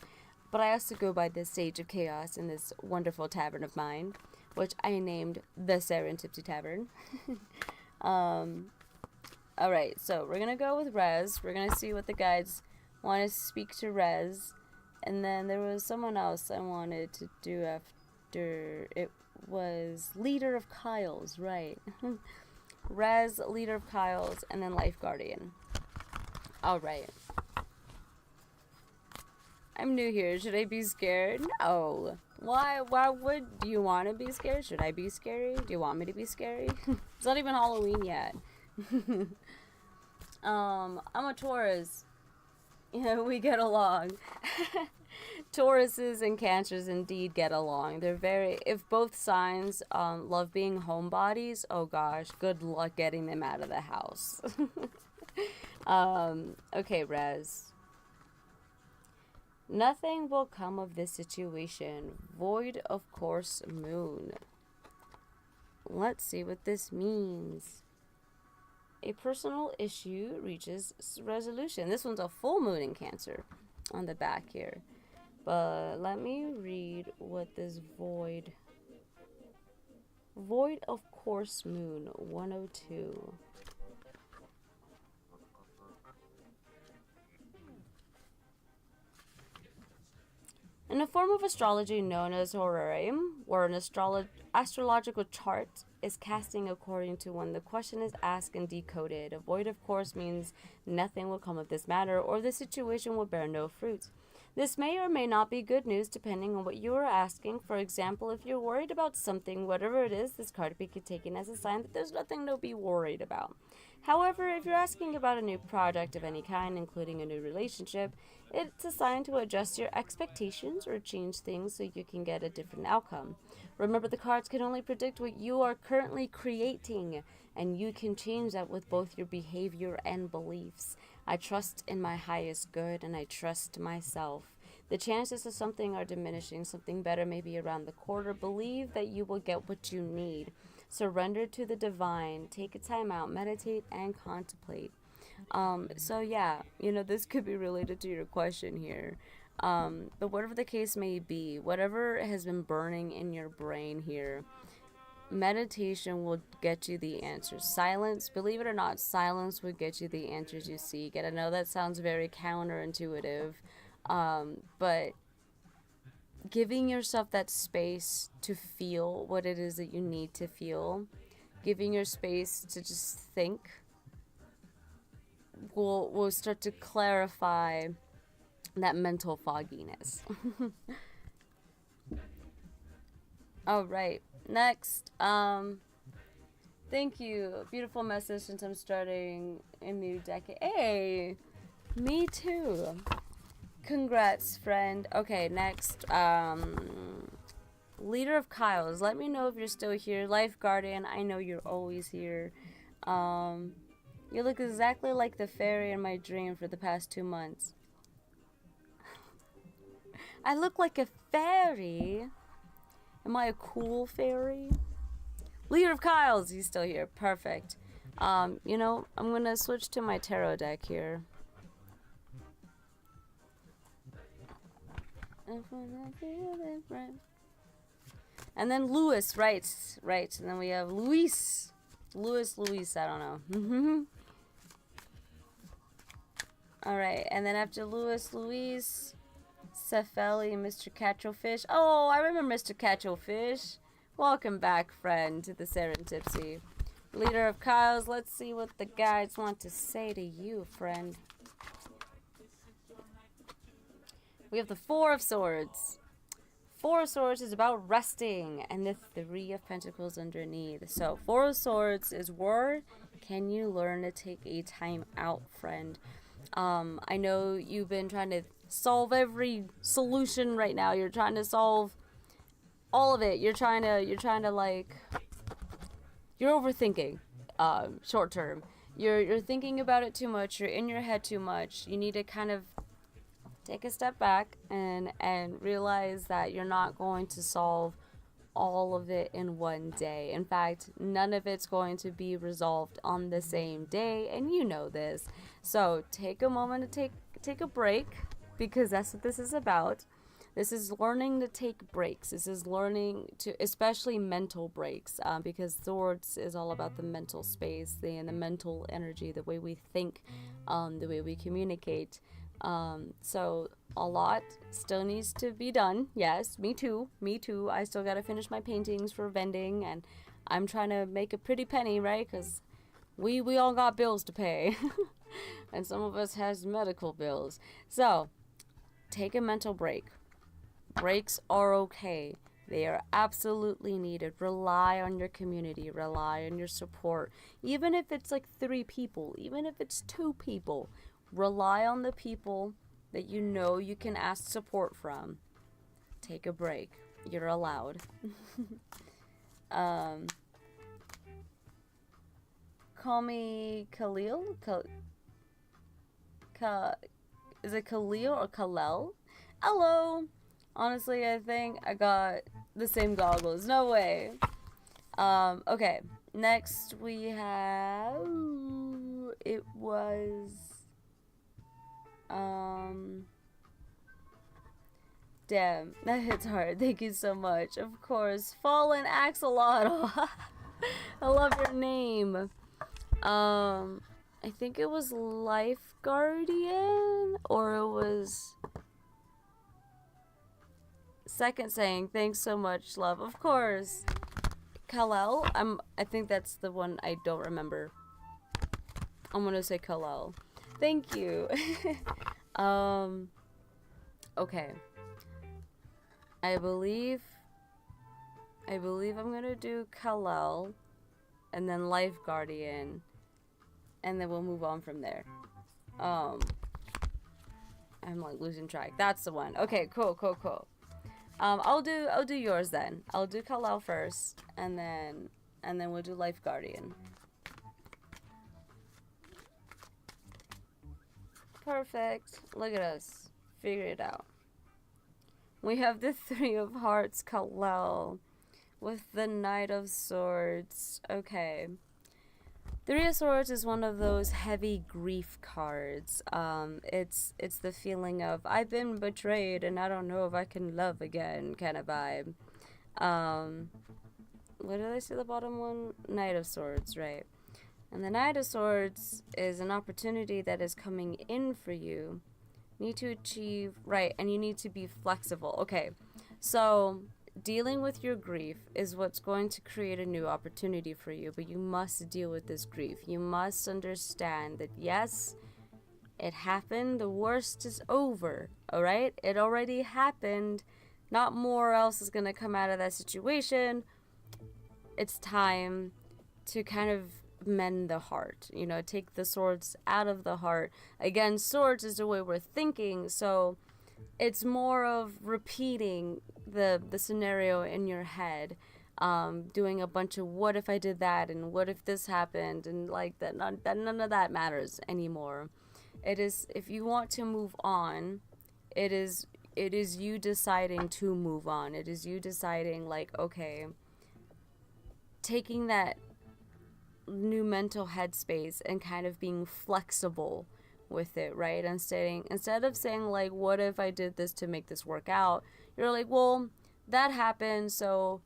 but I also go by this Sage of Chaos in this wonderful tavern of mine, which I named the Serentipsy Tavern. Alright, so we're gonna go with Rez. We're gonna see what the guides want to speak to Rez. And then there was someone else I wanted to do after. It was Leader of Kyle's, right. Rez, Leader of Kyle's, and then Life Guardian. Alright. I'm new here. Should I be scared? No. Why would you want to be scared? Should I be scary? Do you want me to be scary? It's not even Halloween yet. I'm a Taurus. Yeah, we get along. Tauruses and Cancers indeed get along. They're very, if both signs love being homebodies, oh gosh, good luck getting them out of the house. Okay, Rez. Nothing will come of this situation. Void of course moon. Let's see what this means. A personal issue reaches resolution. This one's a full moon in Cancer on the back here. But let me read what this void of course moon 102. In a form of astrology known as horarium, where an astrological chart is casting according to when the question is asked and decoded, a void of course means nothing will come of this matter, or the situation will bear no fruit. This may or may not be good news depending on what you are asking. For example, if you're worried about something, whatever it is, this card could be taken as a sign that there's nothing to be worried about. However, if you're asking about a new project of any kind, including a new relationship, it's a sign to adjust your expectations or change things so you can get a different outcome. Remember, the cards can only predict what you are currently creating, and you can change that with both your behavior and beliefs. I trust in my highest good, and I trust myself. The chances of something are diminishing. Something better may be around the corner. Believe that you will get what you need. Surrender to the divine. Take a time out. Meditate and contemplate. So yeah, you know, this could be related to your question here. But whatever the case may be, whatever has been burning in your brain here, meditation will get you the answers. Silence, believe it or not, silence will get you the answers you seek. And I know that sounds very counterintuitive, but giving yourself that space to feel what it is that you need to feel, giving your space to just think, will start to clarify that mental fogginess. All right. Next, thank you. Beautiful message since I'm starting a new decade. Hey, me too. Congrats, friend. Okay, next, Leader of Kyle's. Let me know if you're still here. Life Guardian, I know you're always here. You look exactly like the fairy in my dream for the past 2 months. I look like a fairy? Am I a cool fairy? Leader of Kyle's, he's still here. Perfect. You know, I'm gonna switch to my tarot deck here. And then Lewis, right. And then we have Luis, I don't know. Alright, and then after Luis, Cephali, Mr. Catchofish. Oh, I remember Mr. Catchofish. Welcome back, friend, to the Serentipsy. Leader of Kyle's, let's see what the guides want to say to you, friend. We have the Four of Swords. Four of Swords is about resting, and the Three of Pentacles underneath. So, Four of Swords is where can you learn to take a time out, friend? I know you've been trying to solve every solution right now. You're trying to solve all of it. You're trying to like you're overthinking, short term. You're thinking about it too much. You're in your head too much. You need to kind of take a step back and realize that you're not going to solve all of it in one day. In fact, none of it's going to be resolved on the same day, and you know this. So take a moment to take a break, because that's what this is about. This is learning to take breaks. This is learning to, especially mental breaks, because Swords is all about the mental space, the mental energy, the way we think, the way we communicate. So a lot still needs to be done. Yes, me too. I still gotta finish my paintings for vending, and I'm trying to make a pretty penny, right? Because we all got bills to pay, and some of us has medical bills. So take a mental break. Breaks are okay. They are absolutely needed. Rely on your community. Rely on your support. Even if it's like 3 people, even if it's 2 people, rely on the people that you know you can ask support from. Take a break. You're allowed. Call me Khalil? Is it Khalil or Kalel? Hello! Honestly, I think I got the same goggles. No way. Okay. Next we have... It was... Damn, that hits hard. Thank you so much. Of course. Fallen Axolotl. I love your name. I think it was Life Guardian, or it was... Second saying, thanks so much, love. Of course. Kalel? I think that's the one I don't remember. I'm gonna say Kalel. Thank you. Okay. I believe I'm gonna do Kalel and then Life Guardian, and then we'll move on from there. I'm like losing track. That's the one. Okay, cool. I'll do yours then. I'll do Kalel first, and then we'll do Life Guardian. Perfect. Look at us. Figure it out. We have the 3 of Hearts, Kalel, with the Knight of Swords. Okay. 3 of Swords is one of those heavy grief cards. It's the feeling of, I've been betrayed and I don't know if I can love again kind of vibe. What did I say the bottom one? Knight of Swords, right. And the Knight of Swords is an opportunity that is coming in for you. You need to achieve, right, and you need to be flexible. Okay, so dealing with your grief is what's going to create a new opportunity for you, but you must deal with this grief. You must understand that, yes, it happened. The worst is over, all right? It already happened. Not more else is going to come out of that situation. It's time to kind of mend the heart, you know, take the swords out of the heart. Again, swords is the way we're thinking, so it's more of repeating the scenario in your head, doing a bunch of what if I did that and what if this happened, and like that none of that matters anymore. It is, if you want to move on, it is you deciding to move on. It is you deciding, like, okay, taking that new mental headspace and kind of being flexible with it, right? And instead of saying like, what if I did this to make this work out, you're like, well, that happened, so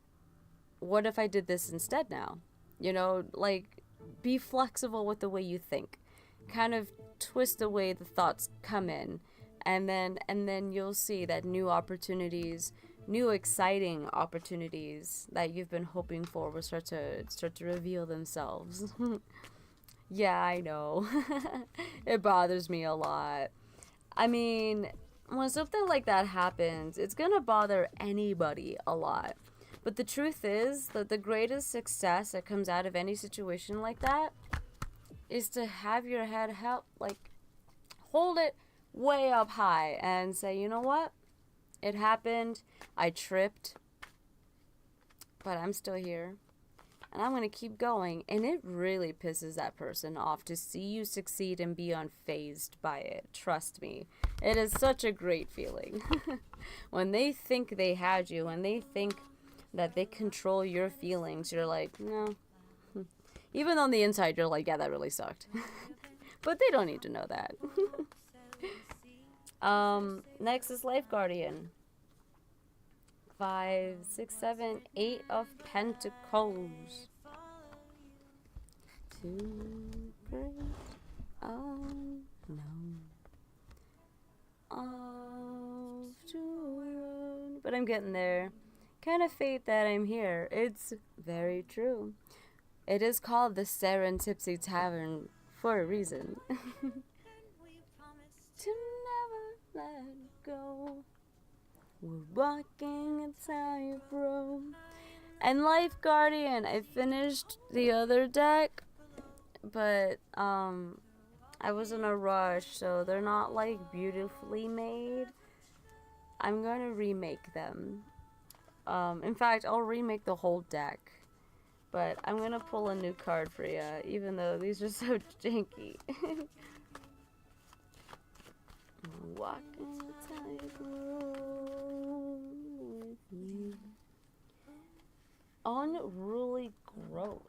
what if I did this instead now? You know, like, be flexible with the way you think. Kind of twist the way the thoughts come in, and then you'll see that new opportunities, new exciting opportunities that you've been hoping for will start to reveal themselves. Yeah, I know. It bothers me a lot. I mean, when something like that happens, it's gonna bother anybody a lot. But the truth is that the greatest success that comes out of any situation like that is to have your head held, like, hold it way up high and say, you know what? It happened. I tripped. But I'm still here. and I'm gonna keep going. And it really pisses that person off to see you succeed and be unfazed by it. Trust me, it is such a great feeling. When they think they had you, when they think that they control your feelings, you're like, no. Even on the inside, you're like, yeah, that really sucked. But they don't need to know that. Next is Life Guardian. 5, 6, 7, 8 of Pentacles. 2 great unknown off to run. But I'm getting there. Kind of fate that I'm here. It's very true. It is called the Serentipsy Tavern for a reason. To never let go. We're walking a tightrope. And Life Guardian, I finished the other deck, but I was in a rush, so they're not like beautifully made. I'm gonna remake them. In fact, I'll remake the whole deck. But I'm gonna pull a new card for you, even though these are so janky. Walking a tightrope with you. Unruly growth.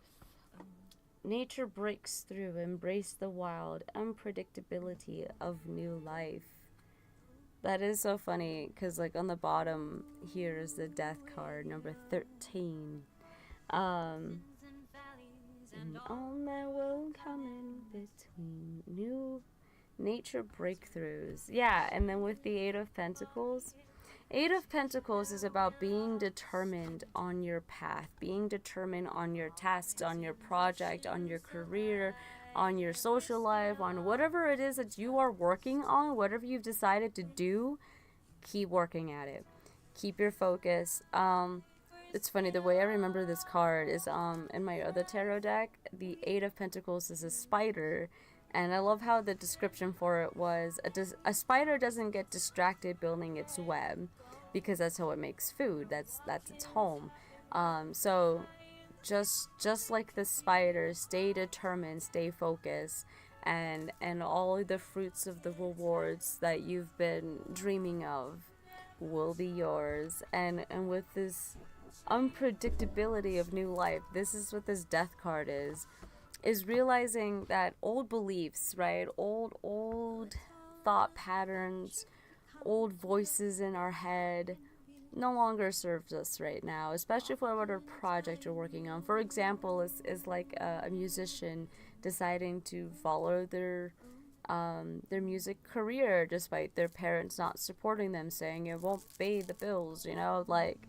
Nature breaks through, embrace the wild unpredictability of new life. That is so funny, because like on the bottom here is the death card, number 13. And all that will come in between. New nature breakthroughs. Yeah, and then with the 8 of Pentacles. 8 of Pentacles is about being determined on your path, being determined on your tasks, on your project, on your career, on your social life, on whatever it is that you are working on, whatever you've decided to do, keep working at it. Keep your focus. It's funny, the way I remember this card is in my other tarot deck, the 8 of Pentacles is a spider, and I love how the description for it was, a spider doesn't get distracted building its web, because that's how it makes food, that's its home. So just like the spider, stay determined, stay focused, and all the fruits of the rewards that you've been dreaming of will be yours. And with this unpredictability of new life, this is what this death card is realizing that old beliefs, right, old thought patterns, old voices in our head no longer serves us right now, especially for whatever project you're working on. For example, is like a musician deciding to follow their music career despite their parents not supporting them, saying it won't pay the bills, you know, like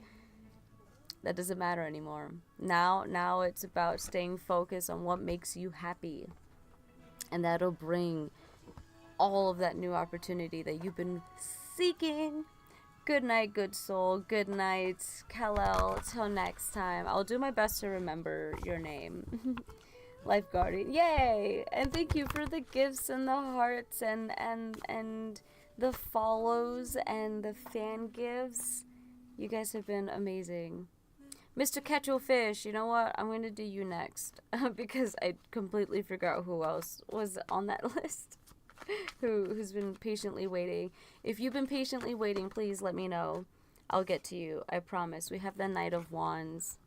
that doesn't matter anymore. Now it's about staying focused on what makes you happy, and that'll bring all of that new opportunity that you've been seeking. Good night, good soul. Good night, Kal-El. Till next time. I'll do my best to remember your name. Life Guardian. Yay! And thank you for the gifts and the hearts and the follows and the fan gifts. You guys have been amazing. Mr. Ketchlefish, you know what? I'm going to do you next. Because I completely forgot who else was on that list. Who's been patiently waiting. If you've been patiently waiting, please let me know. I'll get to you. I promise. We have the Knight of Wands.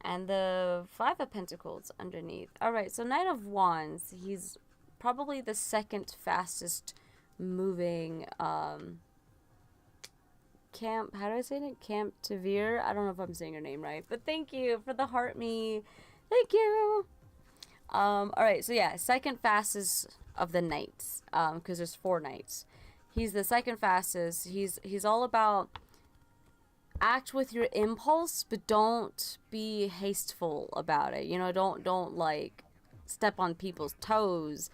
And the 5 of Pentacles underneath. Alright, so Knight of Wands. He's probably the second fastest moving Camp, how do I say it? Camp Tavir. I don't know if I'm saying your name right, but thank you for the heart me. Thank you. Alright, so yeah, second fastest of the knights, because there's 4 knights. He's the second fastest. He's all about act with your impulse, but don't be hasteful about it. You know, don't like step on people's toes.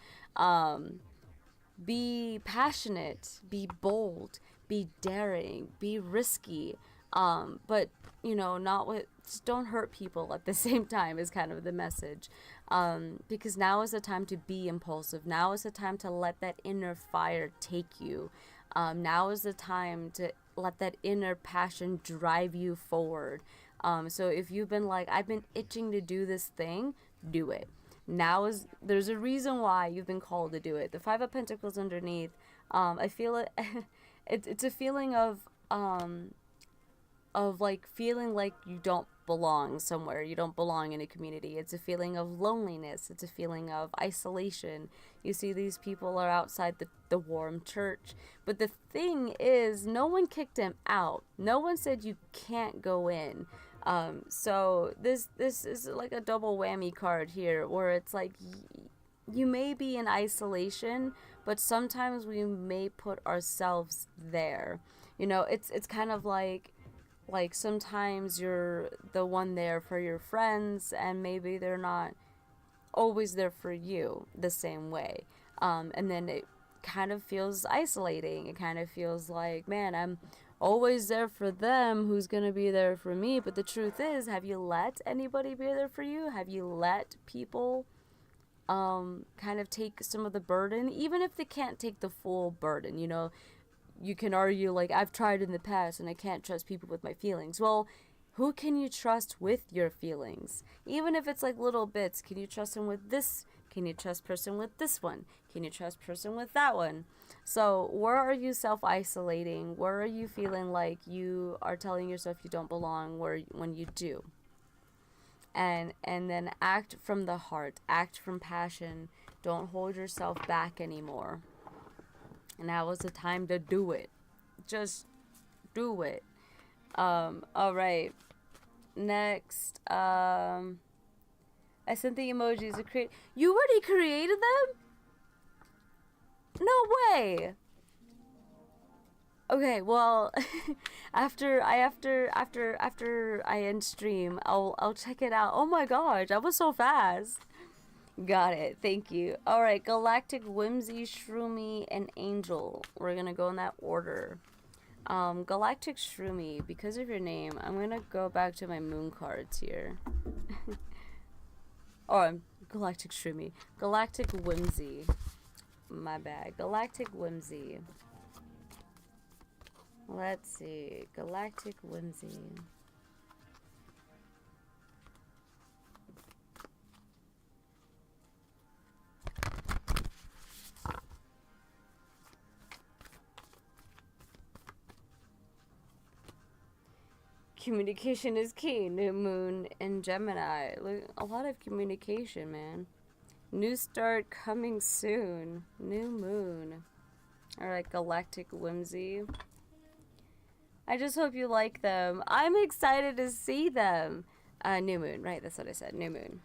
Be passionate, be bold, be daring, be risky, but you know, not with, just don't hurt people at the same time is kind of the message. Because now is the time to be impulsive. Now is the time to let that inner fire take you. Now is the time to let that inner passion drive you forward. So if you've been like, I've been itching to do this thing, do it. There's a reason why you've been called to do it. The Five of Pentacles underneath, I feel it. It's a feeling of like feeling like you don't belong somewhere, you don't belong in a community. It's a feeling of loneliness, it's a feeling of isolation. You see these people are outside the warm church, but the thing is, no one kicked him out, no one said you can't go in. So this is like a double whammy card here, where it's like you may be in isolation, but sometimes we may put ourselves there. You know, it's kind of like sometimes you're the one there for your friends, and maybe they're not always there for you the same way. And then it kind of feels isolating. It kind of feels like, man, I'm always there for them, who's going to be there for me? But the truth is, have you let anybody be there for you? Have you let people kind of take some of the burden, even if they can't take the full burden? You know, you can argue like, I've tried in the past and I can't trust people with my feelings. Well, who can you trust with your feelings? Even if it's like little bits, can you trust them with this? Can you trust person with this one? Can you trust person with that one? So where are you self-isolating? Where are you feeling like you are telling yourself you don't belong when you do? And then act from the heart, act from passion. Don't hold yourself back anymore. And now is the time to do it. Just do it. All right. Next, I sent the emojis to create. You already created them? No way. Okay, well, after I end stream, I'll check it out. Oh my gosh, that was so fast. Got it. Thank you. All right, Galactic, Whimsy, Shroomy, and Angel. We're gonna go in that order. Galactic Shroomy, because of your name, I'm gonna go back to my moon cards here. Oh, Galactic Shroomy. Galactic Whimsy. My bad. Galactic Whimsy. Let's see. Galactic Whimsy. Communication is key. New moon in Gemini. Look, a lot of communication, man. New start coming soon. New moon. Alright, Galactic Whimsy. I just hope you like them. I'm excited to see them. New moon, right? That's what I said. New moon.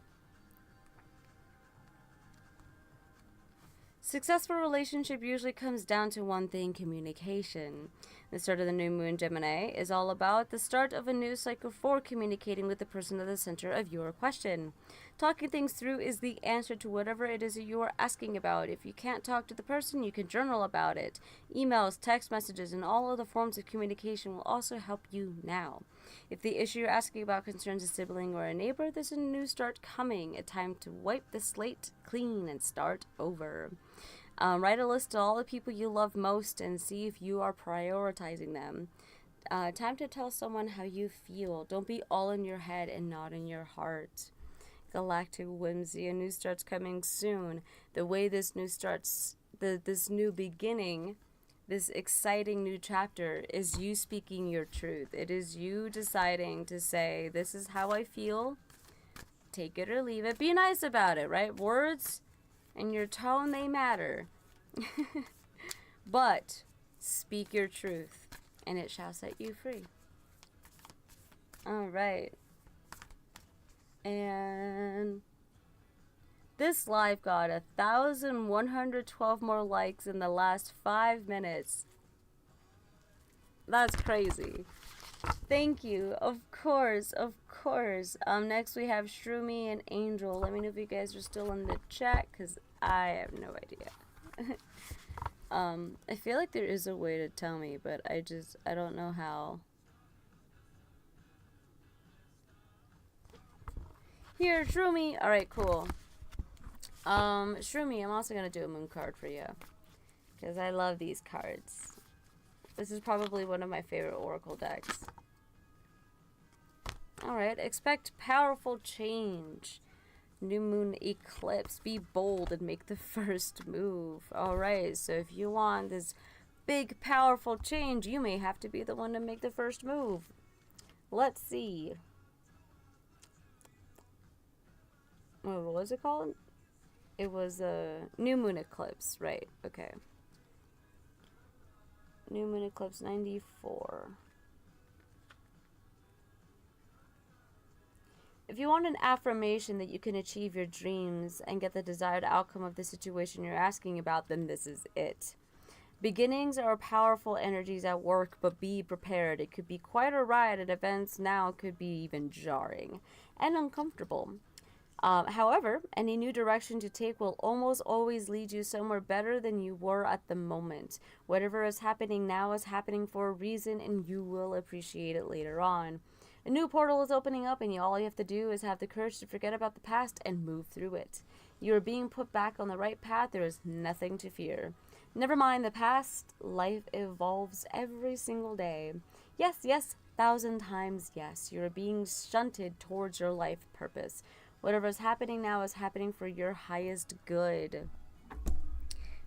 Successful relationship usually comes down to one thing: communication. The start of the new moon Gemini is all about the start of a new cycle for communicating with the person at the center of your question. Talking things through is the answer to whatever it is that you are asking about. If you can't talk to the person, you can journal about it. Emails, text messages, and all other forms of communication will also help you now. If the issue you're asking about concerns a sibling or a neighbor, there's a new start coming. A time to wipe the slate clean and start over. Write a list of all the people you love most and see if you are prioritizing them. Time to tell someone how you feel. Don't be all in your head and not in your heart. Galactic Whimsy, a new start's coming soon. The way this new starts, this new beginning, this exciting new chapter is you speaking your truth. It is you deciding to say, this is how I feel. Take it or leave it. Be nice about it, right? Words and your tone, they matter. But speak your truth and it shall set you free. All right. And this live got 1,112 more likes in the last 5 minutes. That's crazy. Thank you. Of course, of course. Next we have Shroomy and Angel. Let me know if you guys are still in the chat, because I have no idea. I feel like there is a way to tell me, but I don't know how. Here, Shroomy. Alright, cool. Shroomy, I'm also gonna do a moon card for you, because I love these cards. This is probably one of my favorite oracle decks. Alright, expect powerful change. New moon eclipse. Be bold and make the first move. Alright, so if you want this big, powerful change, you may have to be the one to make the first move. Let's see. What was it called? It was a new moon eclipse, right? Okay. New moon eclipse 94. If you want an affirmation that you can achieve your dreams and get the desired outcome of the situation you're asking about, then this is it. Beginnings are powerful energies at work, but be prepared. It could be quite a ride, and events now could be even jarring and uncomfortable. However, any new direction to take will almost always lead you somewhere better than you were at the moment. Whatever is happening now is happening for a reason, and you will appreciate it later on. A new portal is opening up, and all you have to do is have the courage to forget about the past and move through it. You are being put back on the right path. There is nothing to fear. Never mind the past. Life evolves every single day. Yes, yes, 1,000 times yes. You are being shunted towards your life purpose. Whatever is happening now is happening for your highest good.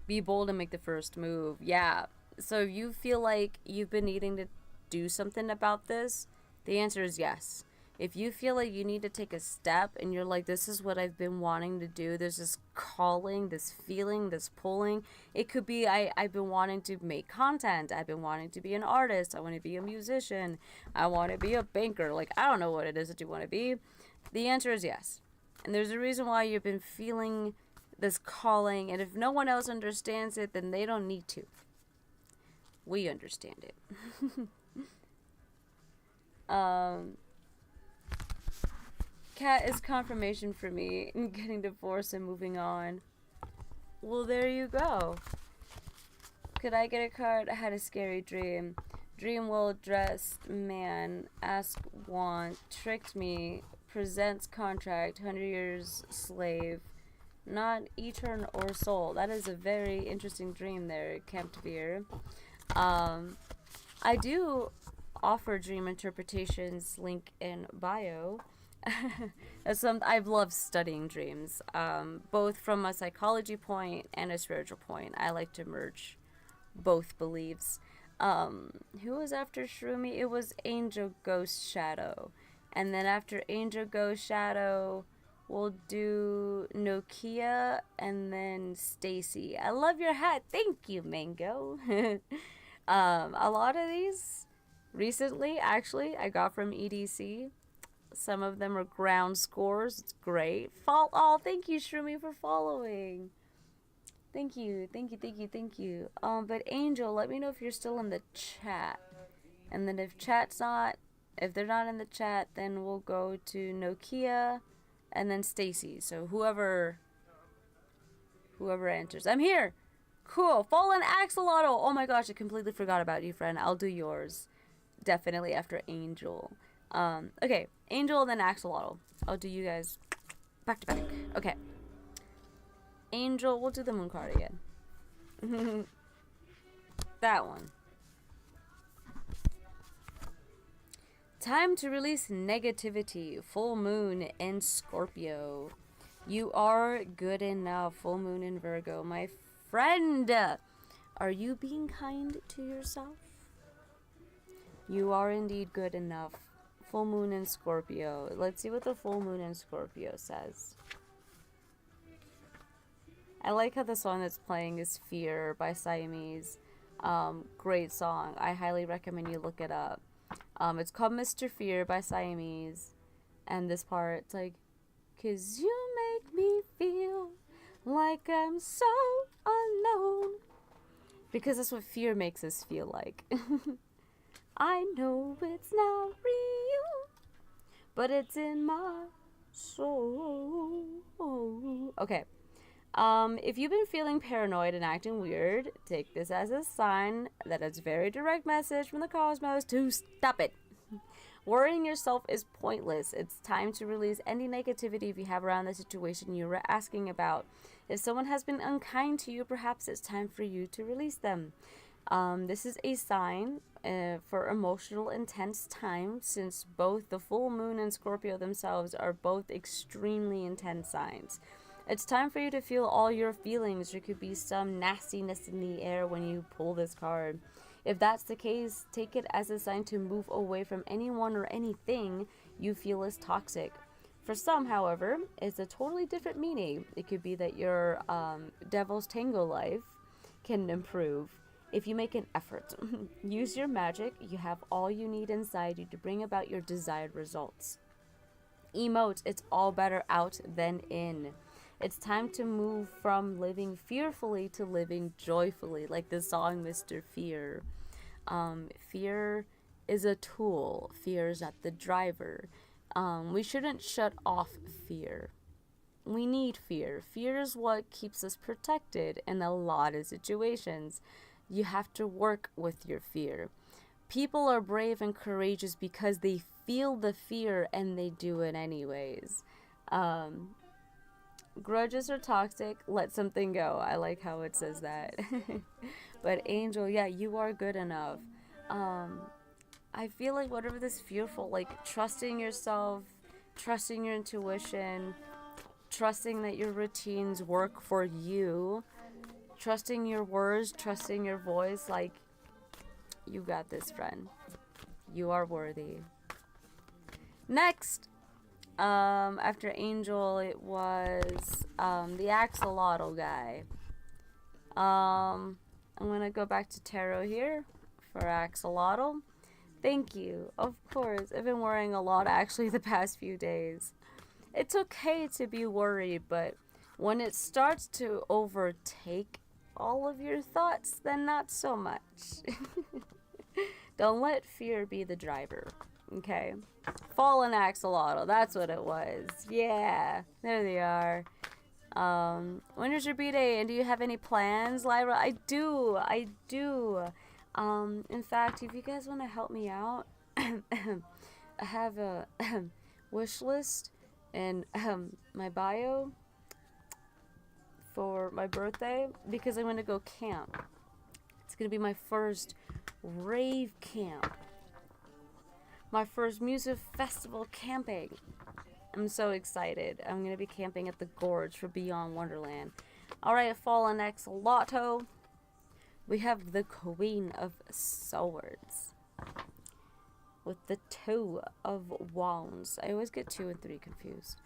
Be bold and make the first move. Yeah. So if you feel like you've been needing to do something about this, the answer is yes. If you feel like you need to take a step and you're like, this is what I've been wanting to do, there's this calling, this feeling, this pulling. It could be I've been wanting to make content. I've been wanting to be an artist. I want to be a musician. I want to be a banker. Like, I don't know what it is that you want to be. The answer is yes. And there's a reason why you've been feeling this calling. And if no one else understands it, then they don't need to. We understand it. Cat is confirmation for me in getting divorced and moving on. Well, there you go. Could I get a card? I had a scary dream. Dream well-dressed man, ask want, tricked me, presents contract, 100 years slave, not etern or soul. That is a very interesting dream there, Camptvere. I do offer dream interpretations, link in bio. I've loved studying dreams, both from a psychology point and a spiritual point. I like to merge both beliefs. Who was after Shroomy? It was Angel Ghost Shadow. And then after Angel Ghost Shadow, we'll do Nokia and then Stacy. I love your hat. Thank you, Mango. A lot of these recently, actually, I got from EDC. Some of them are ground scores. It's great. Thank you, Shroomy, for following. Thank you. But Angel, let me know if you're still in the chat. And then if they're not in the chat, then we'll go to Nokia and then Stacy. So whoever answers. I'm here. Cool. Fallen Axolotl. Oh my gosh, I completely forgot about you, friend. I'll do yours. Definitely after Angel. Okay. Angel, then Axolotl. I'll do you guys back to back. Okay. Angel, we'll do the moon card again. That one. Time to release negativity. Full moon in Scorpio. You are good enough. Full moon in Virgo. My friend, are you being kind to yourself? You are indeed good enough. Full moon in Scorpio. Let's see what the full moon in Scorpio says. I like how the song that's playing is Fear by Siamese. Great song. I highly recommend you look it up. It's called Mr. Fear by Siamese. And this part, it's like, 'cause you make me feel like I'm so alone. Because that's what fear makes us feel like. I know it's not real, but it's in my soul. Okay. If you've been feeling paranoid and acting weird, take this as a sign that it's a very direct message from the cosmos to stop it. Worrying yourself is pointless. It's time to release any negativity you have around the situation you were asking about. If someone has been unkind to you, perhaps it's time for you to release them. This is a sign for emotional intense time, since both the full moon and Scorpio themselves are both extremely intense signs. It's time for you to feel all your feelings. There could be some nastiness in the air when you pull this card. If that's the case, take it as a sign to move away from anyone or anything you feel is toxic. For some, however, it's a totally different meaning. It could be that your Devil's Tango life can improve if you make an effort. Use your magic. You have all you need inside you to bring about your desired results. Emote, it's all better out than in. It's time to move from living fearfully to living joyfully, like the song Mr. Fear. Fear is a tool. Fear is not the driver. We shouldn't shut off fear. We need fear. Fear is what keeps us protected in a lot of situations. You have to work with your fear. People are brave and courageous because they feel the fear and they do it anyways. Grudges are toxic. Let something go. I like how it says that. But Angel, yeah, you are good enough. I feel like whatever this fearful, like trusting yourself, trusting your intuition, trusting that your routines work for you, trusting your words, trusting your voice, like, you got this, friend. You are worthy. Next, after Angel, it was the axolotl guy. I'm gonna go back to tarot here for axolotl. Thank you. Of course, I've been worrying a lot actually the past few days. It's okay to be worried, but when it starts to overtake all of your thoughts, then not so much. Don't let fear be the driver, okay? Fallen axolotl, that's what it was. Yeah, there they are. When is your B-Day, and do you have any plans, Lyra? I do. In fact, if you guys want to help me out, I have a wish list in my bio for my birthday, because I'm going to go camp. It's going to be my first rave camp. My first music festival camping. I'm so excited. I'm going to be camping at the Gorge for Beyond Wonderland. Alright, Fallen Axolotl. We have the Queen of Swords with the Two of Wands. I always get 2 and 3 confused.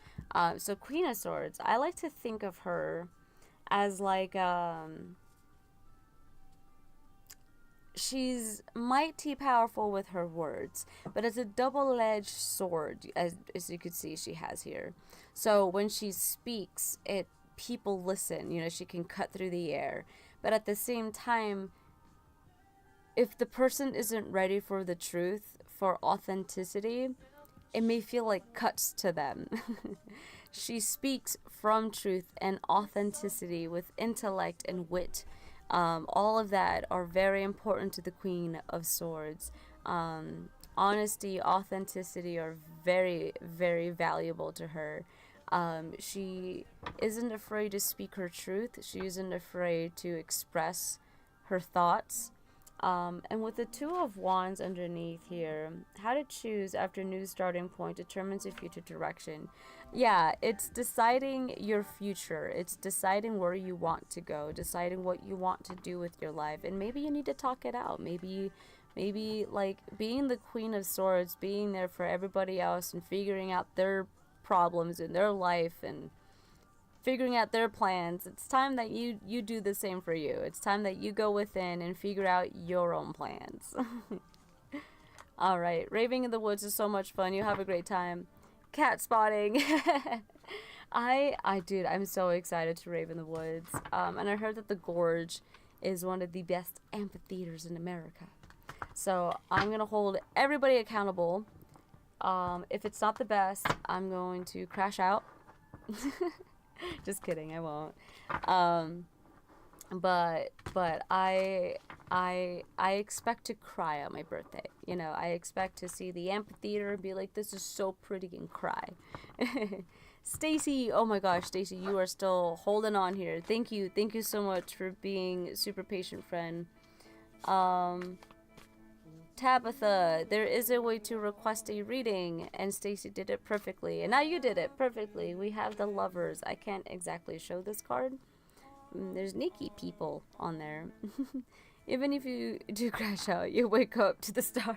So Queen of Swords, I like to think of her as like she's mighty powerful with her words, but it's a double-edged sword, as you can see she has here. So when she speaks, people listen. You know, she can cut through the air. But at the same time, if the person isn't ready for the truth, for authenticity, it may feel like cuts to them. She speaks from truth and authenticity with intellect and wit. All of that are very important to the Queen of Swords. Honesty, authenticity are very, very valuable to her. She isn't afraid to speak her truth. She isn't afraid to express her thoughts. And with the Two of Wands underneath here, how to choose after new starting point determines your future direction. Yeah, it's deciding your future. It's deciding where you want to go, deciding what you want to do with your life. And maybe you need to talk it out. Maybe like being the Queen of Swords, being there for everybody else and figuring out their problems in their life and figuring out their plans. It's time that you do the same for you. It's time that you go within and figure out your own plans. Alright, raving in the woods is so much fun. You have a great time. Cat spotting. Dude, I'm so excited to rave in the woods. And I heard that the Gorge is one of the best amphitheaters in America. So I'm gonna hold everybody accountable. If it's not the best, I'm going to crash out. Just kidding, I won't. But I expect to cry on my birthday. You know, I expect to see the amphitheater and be like, this is so pretty, and cry. Stacy, oh my gosh, Stacy, you are still holding on here. Thank you so much for being super patient, friend. Tabitha, there is a way to request a reading, and Stacy did it perfectly. And now you did it perfectly. We have the lovers. I can't exactly show this card. There's sneaky people on there. Even if you do crash out, you wake up to the stars.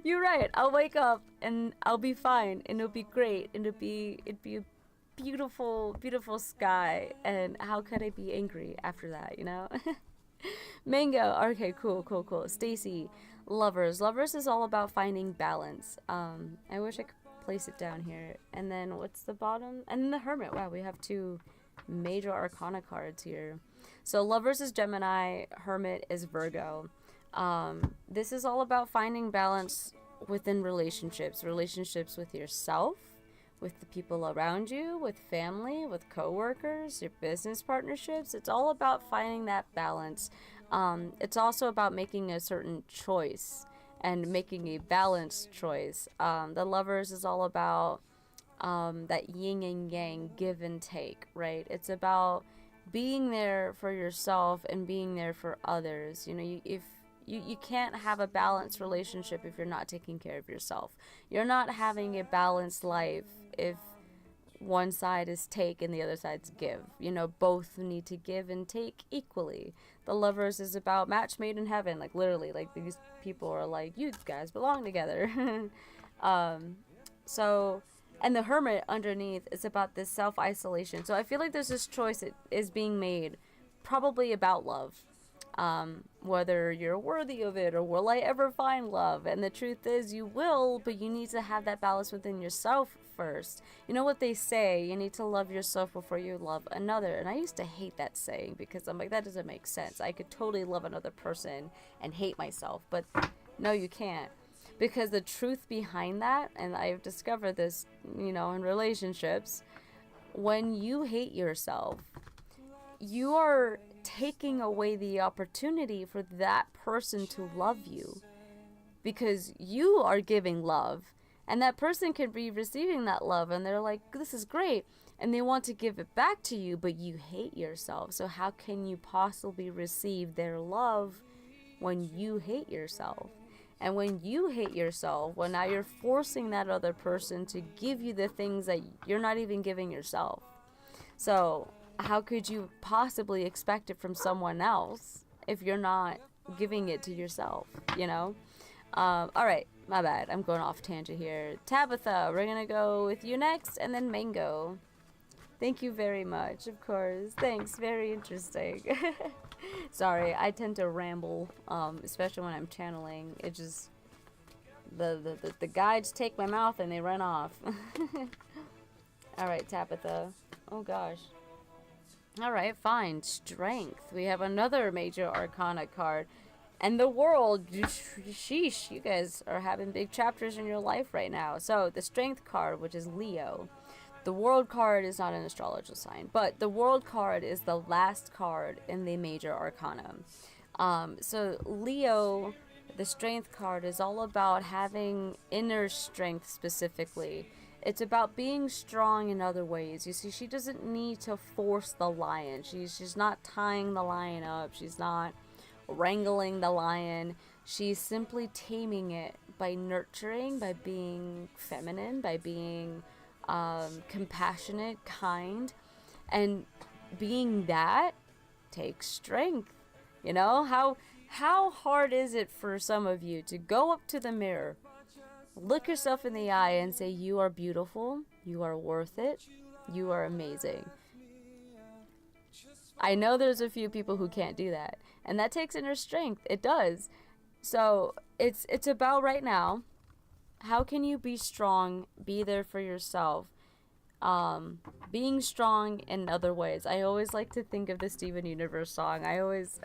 You're right. I'll wake up and I'll be fine, and it'll be great, and it'd be a beautiful, beautiful sky. And how could I be angry after that? You know. Mango. Okay, cool. Stacy, lovers. Lovers is all about finding balance. I wish I could place it down here. And then what's the bottom? And then the hermit. Wow, we have 2 major arcana cards here. So lovers is Gemini, hermit is Virgo. This is all about finding balance within relationships with yourself, with the people around you, with family, with coworkers, your business partnerships. It's all about finding that balance. It's also about making a certain choice and making a balanced choice. The lovers is all about that yin and yang, give and take, right? It's about being there for yourself and being there for others. You know, if you can't have a balanced relationship if you're not taking care of yourself. You're not having a balanced life if one side is take and the other side's give. You know, both need to give and take equally. The lovers is about match made in heaven, like literally, like these people are like, you guys belong together. And the hermit underneath is about this self-isolation. So I feel like there's this choice that is being made, probably about love. Whether you're worthy of it or will I ever find love. And the truth is you will, but you need to have that balance within yourself first. You know what they say, you need to love yourself before you love another. And I used to hate that saying because I'm like, that doesn't make sense. I could totally love another person and hate myself, but no, you can't. Because the truth behind that, and I've discovered this, you know, in relationships, when you hate yourself, you are taking away the opportunity for that person to love you. Because you are giving love, and that person can be receiving that love, and they're like, this is great, and they want to give it back to you, but you hate yourself. So how can you possibly receive their love when you hate yourself? And when you hate yourself, well, now you're forcing that other person to give you the things that you're not even giving yourself. So how could you possibly expect it from someone else if you're not giving it to yourself, you know? All right, my bad. I'm going off tangent here. Tabitha, we're going to go with you next, and then Mango. Thank you very much, of course. Thanks, very interesting. Sorry, I tend to ramble, especially when I'm channeling. It just, the guides take my mouth and they run off. Alright, Tabitha. Oh gosh. Alright, fine. Strength. We have another major arcana card. And the world, sheesh, you guys are having big chapters in your life right now. So, the strength card, which is Leo. The world card is not an astrological sign, but the world card is the last card in the major arcana. So Leo, the strength card, is all about having inner strength specifically. It's about being strong in other ways. You see, she doesn't need to force the lion. She's not tying the lion up. She's not wrangling the lion. She's simply taming it by nurturing, by being feminine, by being compassionate, kind, and being that takes strength. You know, how hard is it for some of you to go up to the mirror, look yourself in the eye and say, you are beautiful, you are worth it, you are amazing. I know there's a few people who can't do that, and that takes inner strength. It does. So it's about right now, how can you be strong, be there for yourself, being strong in other ways. I always like to think of the Steven Universe song. I always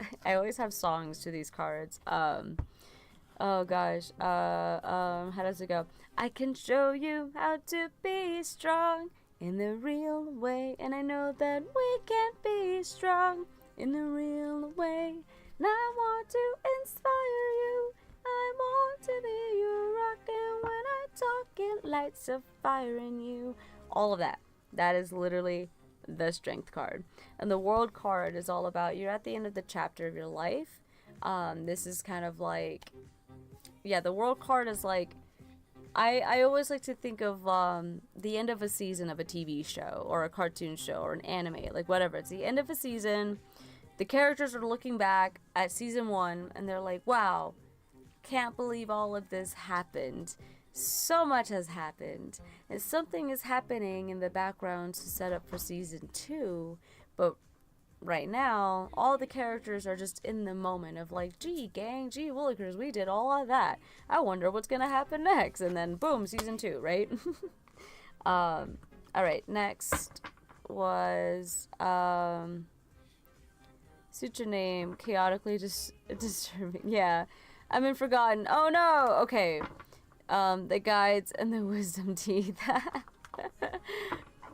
have songs to these cards. Oh gosh, how does it go? I can show you how to be strong in the real way, and I know that we can be strong in the real way, and I want to inspire you. I want to be your rock, and when I talk it lights a fire in you. All of that. That is literally the strength card. And the world card is all about, you're at the end of the chapter of your life. This is kind of like, yeah, the world card is like, I always like to think of the end of a season of a TV show or a cartoon show or an anime, like whatever. It's the end of a season. The characters are looking back at season 1 and they're like, wow, can't believe all of this happened. So much has happened. And something is happening in the background to set up for season 2. But right now, all the characters are just in the moment of like, gee, gang, gee, Willikers, we did all of that. I wonder what's gonna happen next. And then, boom, season 2, right? Alright, next was, suture name, chaotically disturbing. Yeah, I've been forgotten. Oh no! Okay. The guides and the wisdom teeth.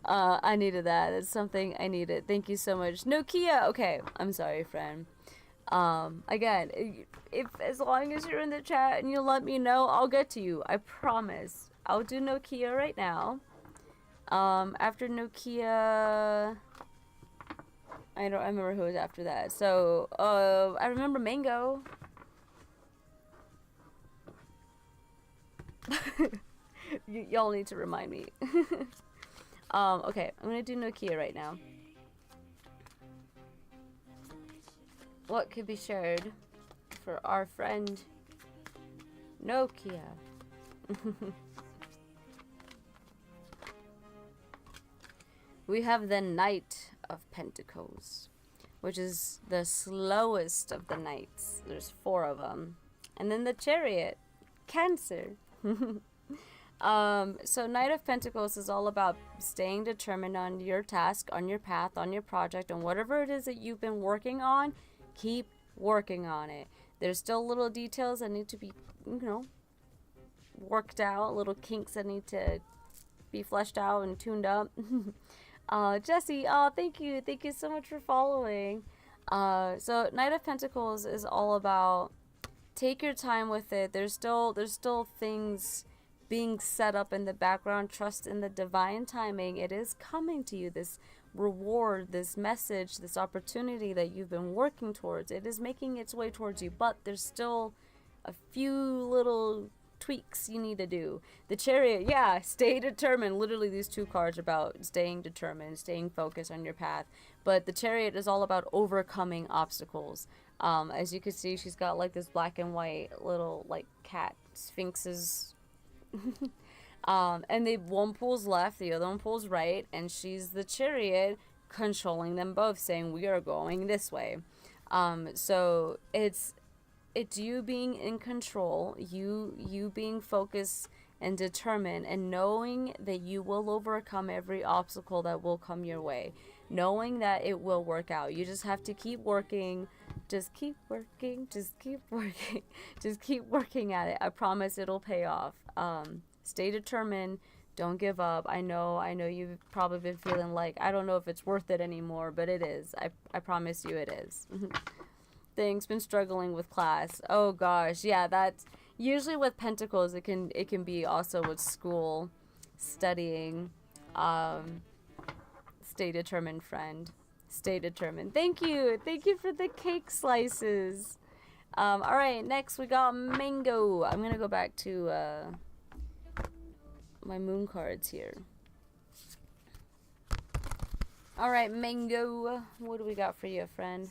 I needed that. That's something I needed. Thank you so much. Nokia! Okay, I'm sorry, friend. Again, if as long as you're in the chat and you let me know, I'll get to you. I promise. I'll do Nokia right now. After Nokia, I don't remember who was after that. So, I remember Mango. Y'all need to remind me. Okay, I'm gonna do Nokia right now. What could be shared for our friend Nokia? We have the Knight of Pentacles, which is the slowest of the knights. There's 4 of them. And then the Chariot, Cancer. So Knight of Pentacles is all about staying determined on your task, on your path, on your project, and whatever it is that you've been working on, keep working on it. There's still little details that need to be, you know, worked out, little kinks that need to be fleshed out and tuned up. Jesse, thank you so much for following. So Knight of Pentacles is all about take your time with it. There's still things being set up in the background. Trust in the divine timing. It is coming to you, this reward, this message, this opportunity that you've been working towards. It is making its way towards you, but there's still a few little tweaks you need to do. The Chariot, yeah, stay determined. Literally these 2 cards are about staying determined, staying focused on your path. But the Chariot is all about overcoming obstacles. As you can see, she's got like this black and white little like cat sphinxes. And one pulls left, the other one pulls right, and she's the Chariot controlling them both, saying we are going this way. So it's you being in control, you being focused and determined, and knowing that you will overcome every obstacle that will come your way, knowing that it will work out. You just have to keep working. Just keep working, just keep working, just keep working at it. I promise it'll pay off. Stay determined. Don't give up. I know you've probably been feeling like, I don't know if it's worth it anymore, but it is. I promise you it is. Thanks. Been struggling with class. Oh gosh, yeah, that's usually with Pentacles. It can be also with school, studying. Stay determined, friend. Stay determined. Thank you for the cake slices. All right, next we got Mango. I'm gonna go back to my moon cards here. All right, Mango, what do we got for you, friend?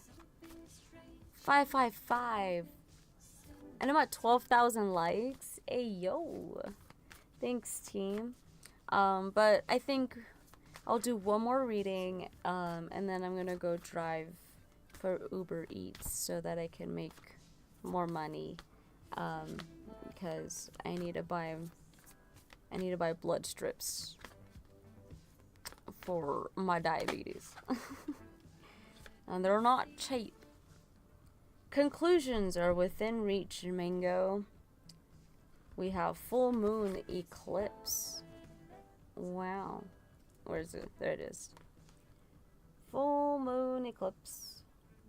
555, and I'm at 12,000 likes. Hey yo, thanks team. But I think I'll do one more reading, and then I'm gonna go drive for Uber Eats so that I can make more money, because I need to buy blood strips for my diabetes. And they're not cheap. Conclusions are within reach, Mango. We have full moon eclipse. Wow. Where is it? There it is. Full moon eclipse.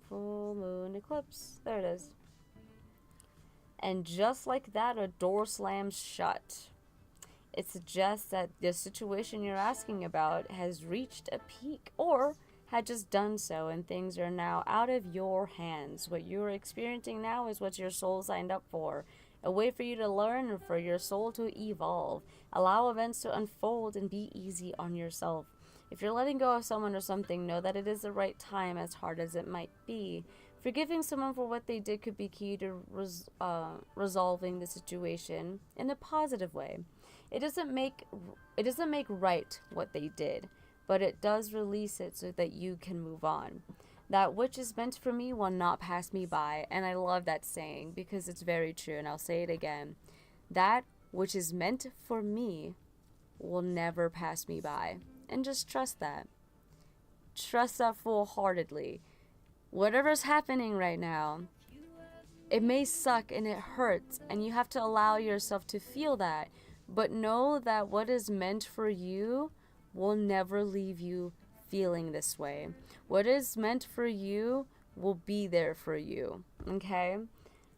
Full moon eclipse. There it is. And just like that, a door slams shut. It suggests that the situation you're asking about has reached a peak, or had just done so, and things are now out of your hands. What you're experiencing now is what your soul signed up for. A way for you to learn and for your soul to evolve. Allow events to unfold and be easy on yourself. If you're letting go of someone or something, know that it is the right time, as hard as it might be. Forgiving someone for what they did could be key to resolving the situation in a positive way. It doesn't make right what they did, but it does release it so that you can move on. That which is meant for me will not pass me by. And I love that saying because it's very true, and I'll say it again. That which is meant for me will never pass me by. And just trust that. Trust that full-heartedly. Whatever's happening right now, it may suck and it hurts, and you have to allow yourself to feel that. But know that what is meant for you will never leave you feeling this way. What is meant for you will be there for you. Okay?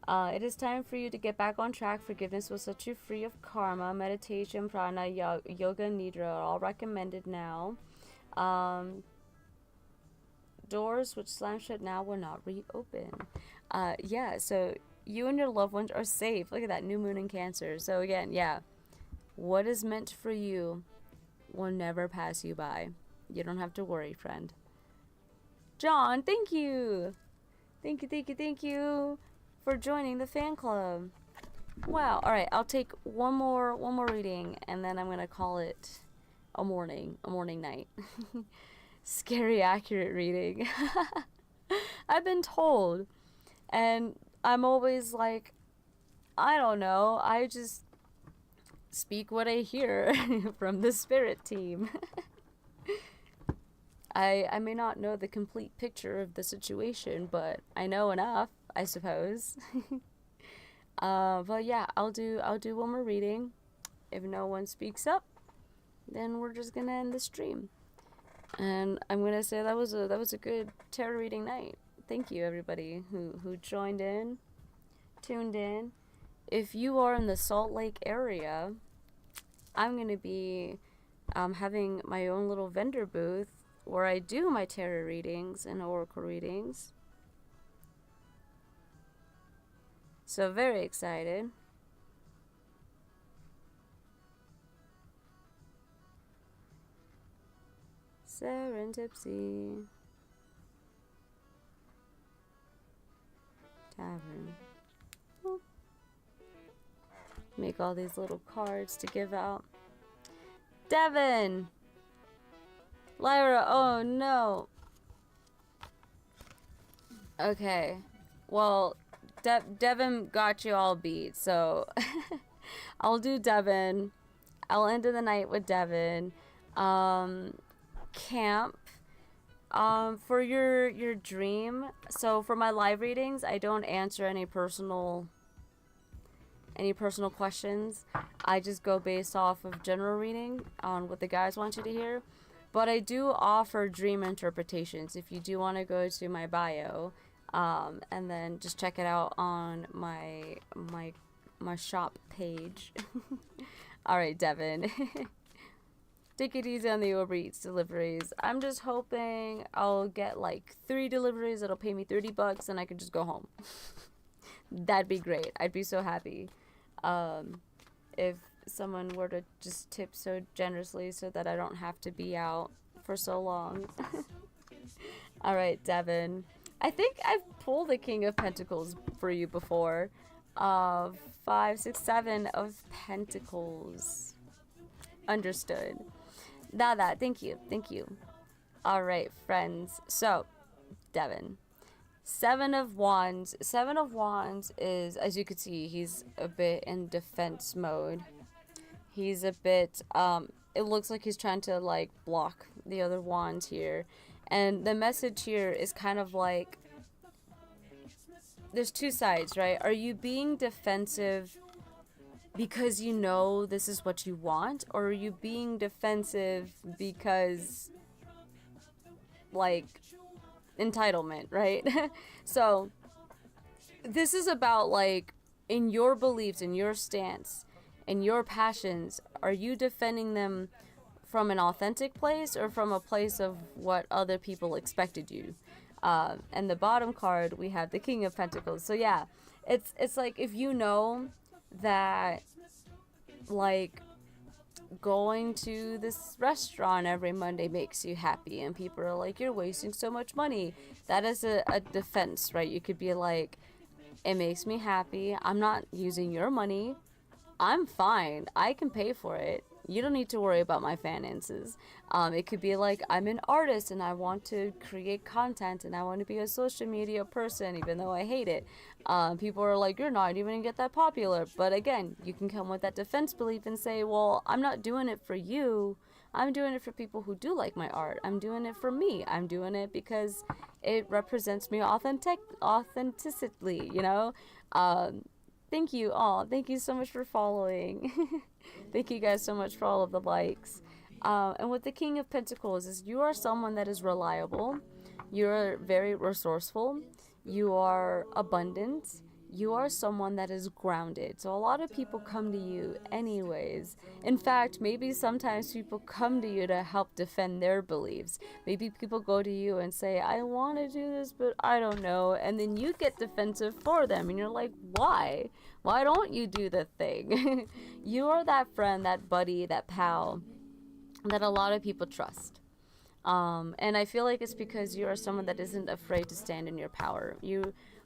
It is time for you to get back on track. Forgiveness will set you free of karma. Meditation, prana, yoga, nidra are all recommended now. Doors which slam shut now will not reopen. Yeah, so you and your loved ones are safe. Look at that, new moon in Cancer. So again, yeah, what is meant for you will never pass you by. You don't have to worry, friend. John, thank you. Thank you for joining the fan club. Wow. All right, I'll take one more reading, and then I'm going to call it a morning night. Scary accurate reading. I've been told, and I'm always like, I don't know, I just speak what I hear from the spirit team. I may not know the complete picture of the situation, but I know enough, I suppose. But yeah, I'll do one more reading. If no one speaks up, then we're just gonna end the stream. And I'm gonna say that was a good tarot reading night. Thank you everybody who joined in, tuned in. If you are in the Salt Lake area, I'm gonna be having my own little vendor booth where I do my tarot readings and oracle readings. So very excited. Serentipsy Tavern. Ooh. Make all these little cards to give out. Devin! Lyra, oh no. Okay. Well, Devin got you all beat, so I'll do Devin. I'll end of the night with Devin. Camp. For your dream. So for my live readings, I don't answer any personal questions. I just go based off of general reading on what the guys want you to hear. But I do offer dream interpretations if you do want to go to my bio, and then just check it out on my shop page. All right, Devin. Take it easy on the Uber Eats deliveries. I'm just hoping I'll get like 3 deliveries that'll pay me $30 and I can just go home. That'd be great. I'd be so happy. If someone were to just tip so generously so that I don't have to be out for so long. All right, Devin. I think I've pulled the King of Pentacles for you before. 5, 6, 7 of Pentacles. Understood. That. Thank you. All right, friends. So, Devin. 7 of Wands. 7 of Wands is, as you can see, he's a bit in defense mode. He's a bit, it looks like he's trying to, like, block the other wands here. And the message here is kind of like, there's 2 sides, right? Are you being defensive because you know this is what you want? Or are you being defensive because, like, entitlement, right? So, this is about, like, in your beliefs, in your stance, and your passions, are you defending them from an authentic place or from a place of what other people expected you. And the bottom card, we have the King of Pentacles. So yeah, it's like if you know that, like, going to this restaurant every Monday makes you happy and people are like, you're wasting so much money, that is a defense, right? You could be like, it makes me happy, I'm not using your money, I'm fine, I can pay for it, you don't need to worry about my finances. It could be like, I'm an artist and I want to create content and I want to be a social media person even though I hate it. People are like, you're not even gonna get that popular. But again, you can come with that defense belief and say, well, I'm not doing it for you, I'm doing it for people who do like my art, I'm doing it for me, I'm doing it because it represents me authentically, you know. Thank you all. Thank you so much for following. Thank you guys so much for all of the likes. And with the King of Pentacles is you are someone that is reliable. You're very resourceful. You are abundant. You are someone that is grounded. So a lot of people come to you anyways. In fact, maybe sometimes people come to you to help defend their beliefs. Maybe people go to you and say, I want to do this, but I don't know. And then you get defensive for them. And you're like, why? Why don't you do the thing? You are that friend, that buddy, that pal that a lot of people trust. And I feel like it's because you are someone that isn't afraid to stand in your power.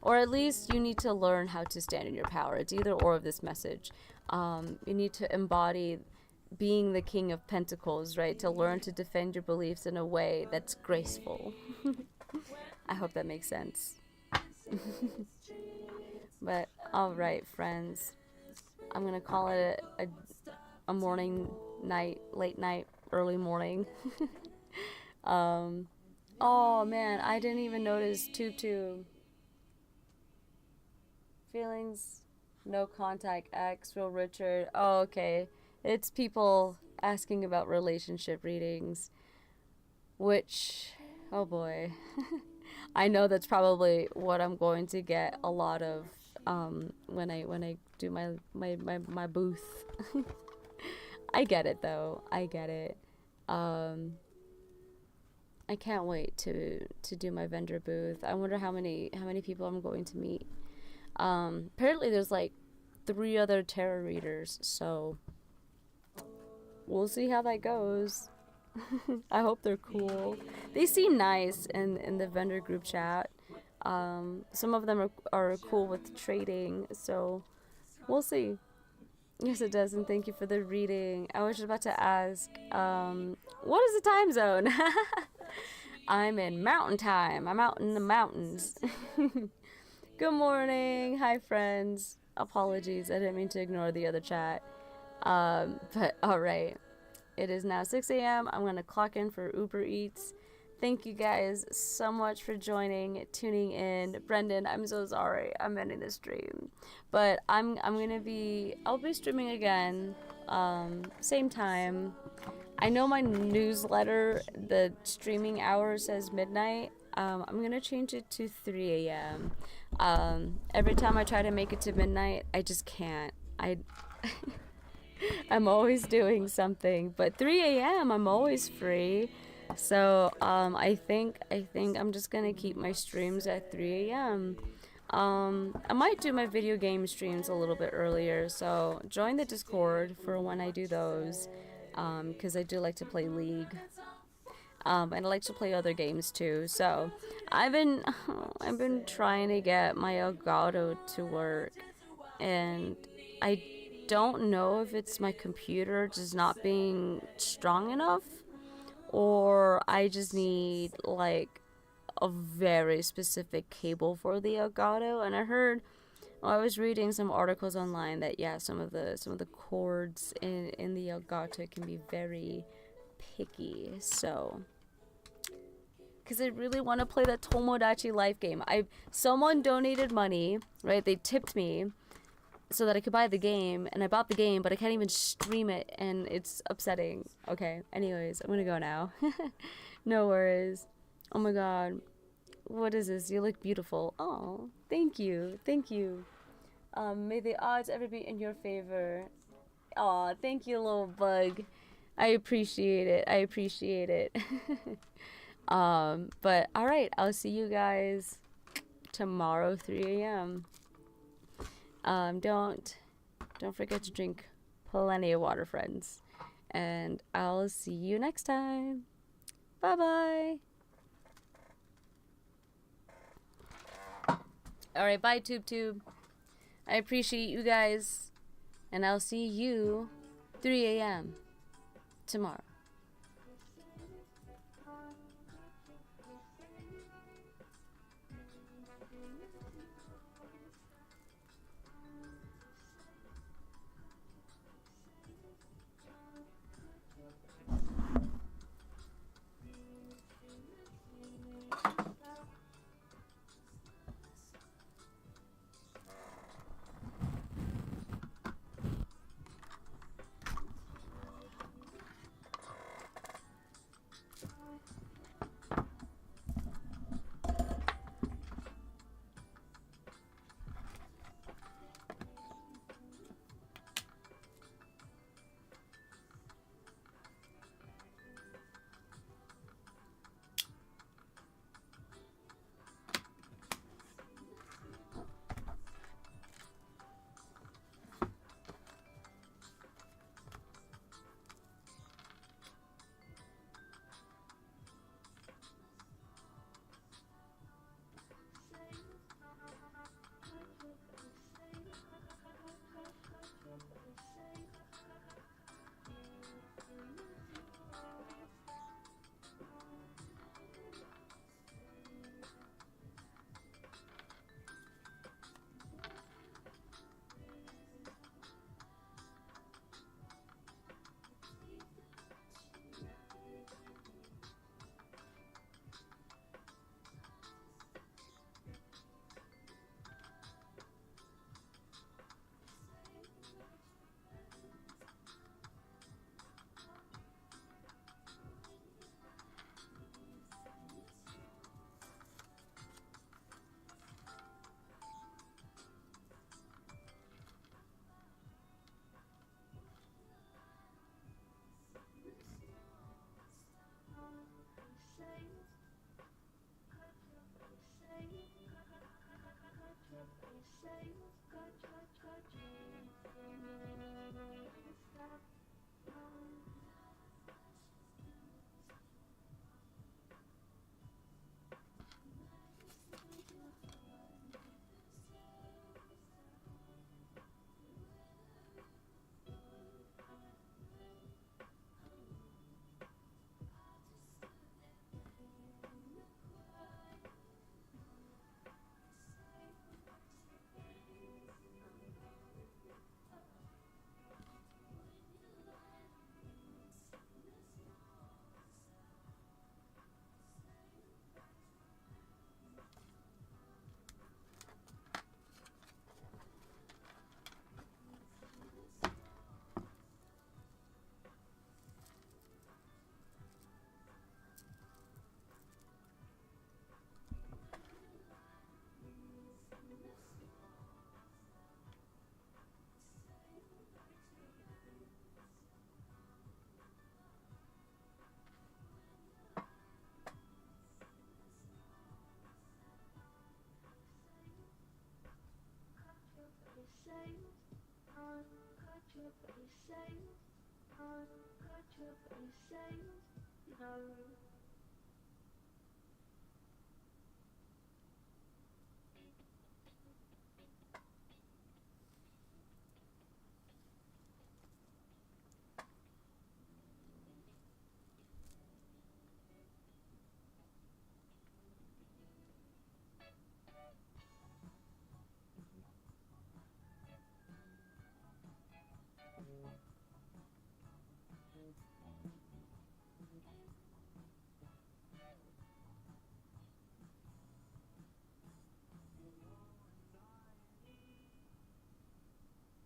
Or at least you need to learn how to stand in your power. It's either or of this message. You need to embody being the King of Pentacles, right? To learn to defend your beliefs in a way that's graceful. I hope that makes sense. But, alright, friends. I'm going to call it a morning, night, late night, early morning. Oh, man, I didn't even notice Tube. Feelings, no contact, X, Real Richard. Oh, okay. It's people asking about relationship readings, which, oh boy. I know that's probably what I'm going to get a lot of when I do my booth. I get it though. I get it. I can't wait to do my vendor booth. I wonder how many people I'm going to meet. Apparently there's like 3 other tarot readers, so we'll see how that goes. I hope they're cool. They seem nice in the vendor group chat. Some of them are cool with trading, so we'll see. Yes, it does, and thank you for the reading. I was just about to ask, what is the time zone? I'm in mountain time. I'm out in the mountains. Good morning. Hi, friends. Apologies, I didn't mean to ignore the other chat. But alright. It is now 6 a.m. I'm going to clock in for Uber Eats. Thank you guys so much for joining, tuning in. Brendan, I'm so sorry. I'm ending the stream. But I'll be streaming again, same time. I know my newsletter, the streaming hour says midnight. I'm going to change it to 3 a.m. Every time I try to make it to midnight, I just can't. I'm always doing something, but 3 a.m. I'm always free. So I think I'm just gonna keep my streams at 3 a.m. I might do my video game streams a little bit earlier, so join the Discord for when I do those, because I do like to play League, and I like to play other games too. So I've been trying to get my Elgato to work, and I don't know if it's my computer just not being strong enough, or I just need like a very specific cable for the Elgato. And I was reading some articles online that some of the cords in the Elgato can be very picky. So, because I really want to play that Tomodachi Life game. Someone donated money, right? They tipped me so that I could buy the game, and I bought the game, but I can't even stream it, and it's upsetting. Okay, anyways, I'm gonna go now. No worries. Oh my god. What is this? You look beautiful. Oh, thank you. Thank you. May the odds ever be in your favor. Aw, thank you, little bug. I appreciate it. I appreciate it. But all right, I'll see you guys tomorrow 3 a.m. Don't forget to drink plenty of water, friends. And I'll see you next time. Bye-bye. All right, bye, TubeTube. I appreciate you guys. And I'll see you 3 a.m. tomorrow.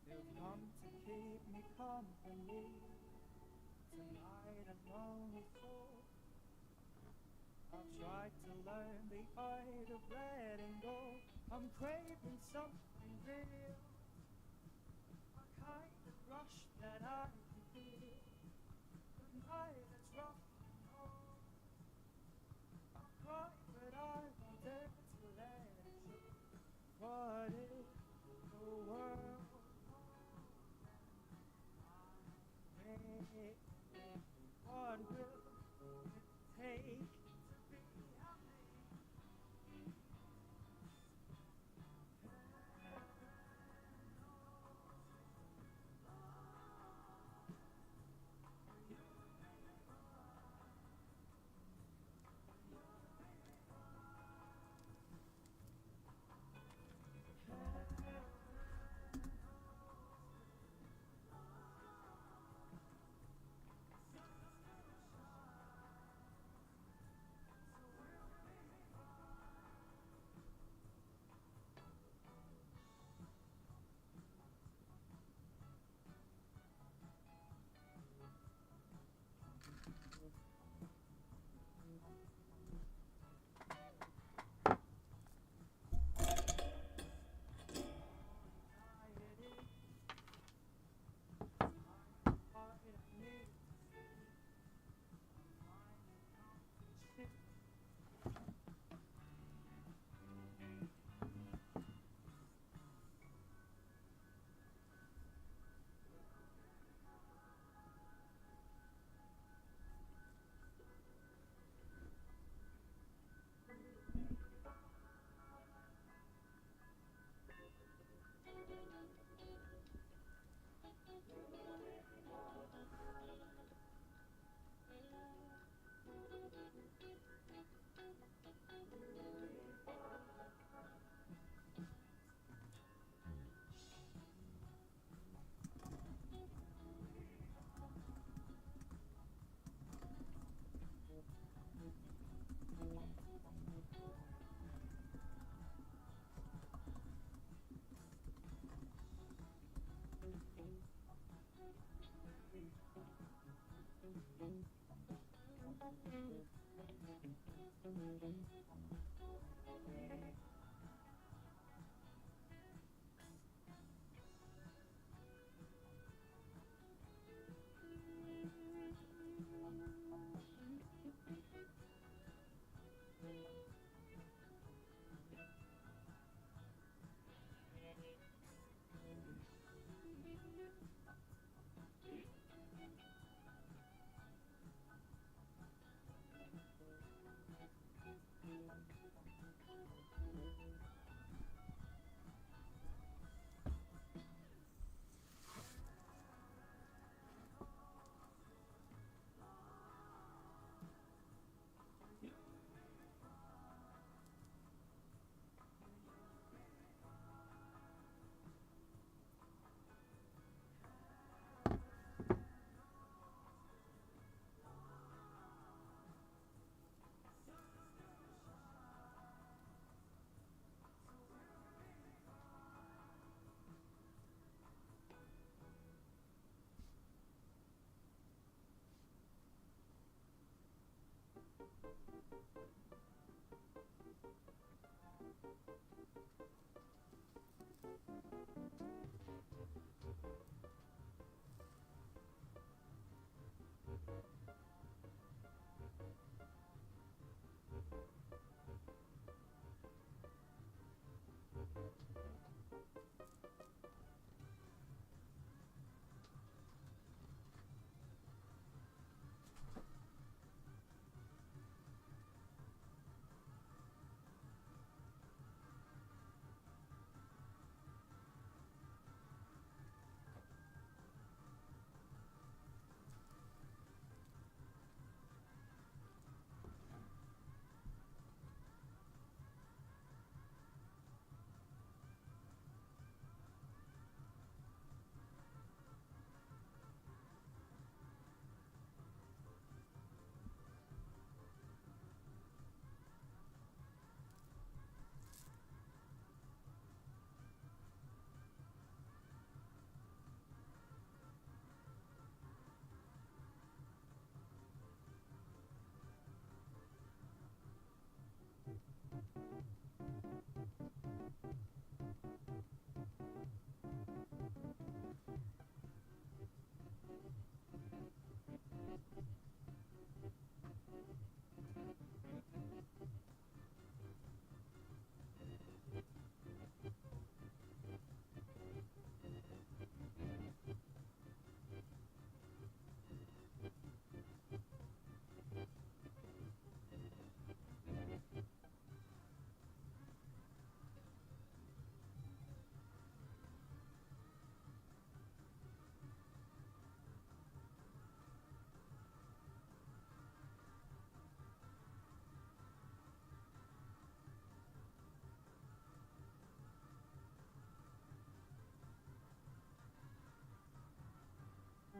You've come to keep me company. Tonight I'm only fool. I've tried to learn the art of letting go. I'm craving something real, a kind of rush that I can feel. night it's rough and cold. I cry, but I won't dare to let it show. What if the world may? What will it take to be happy?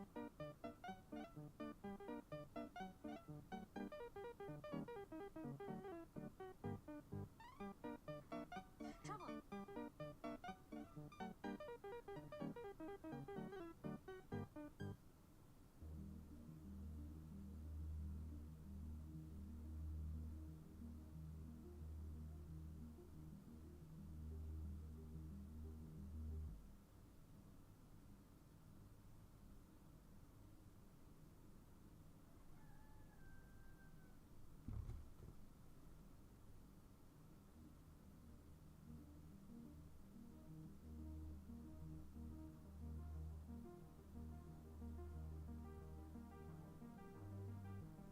This is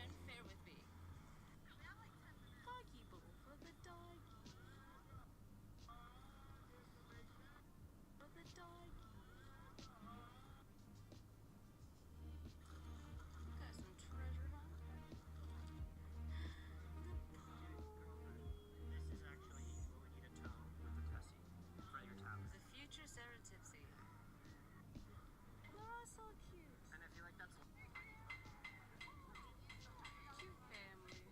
actually what we need a tone with the Tessie for your tablet. The future Serentipsy. Oh, so cute. And I feel like that's Cute family.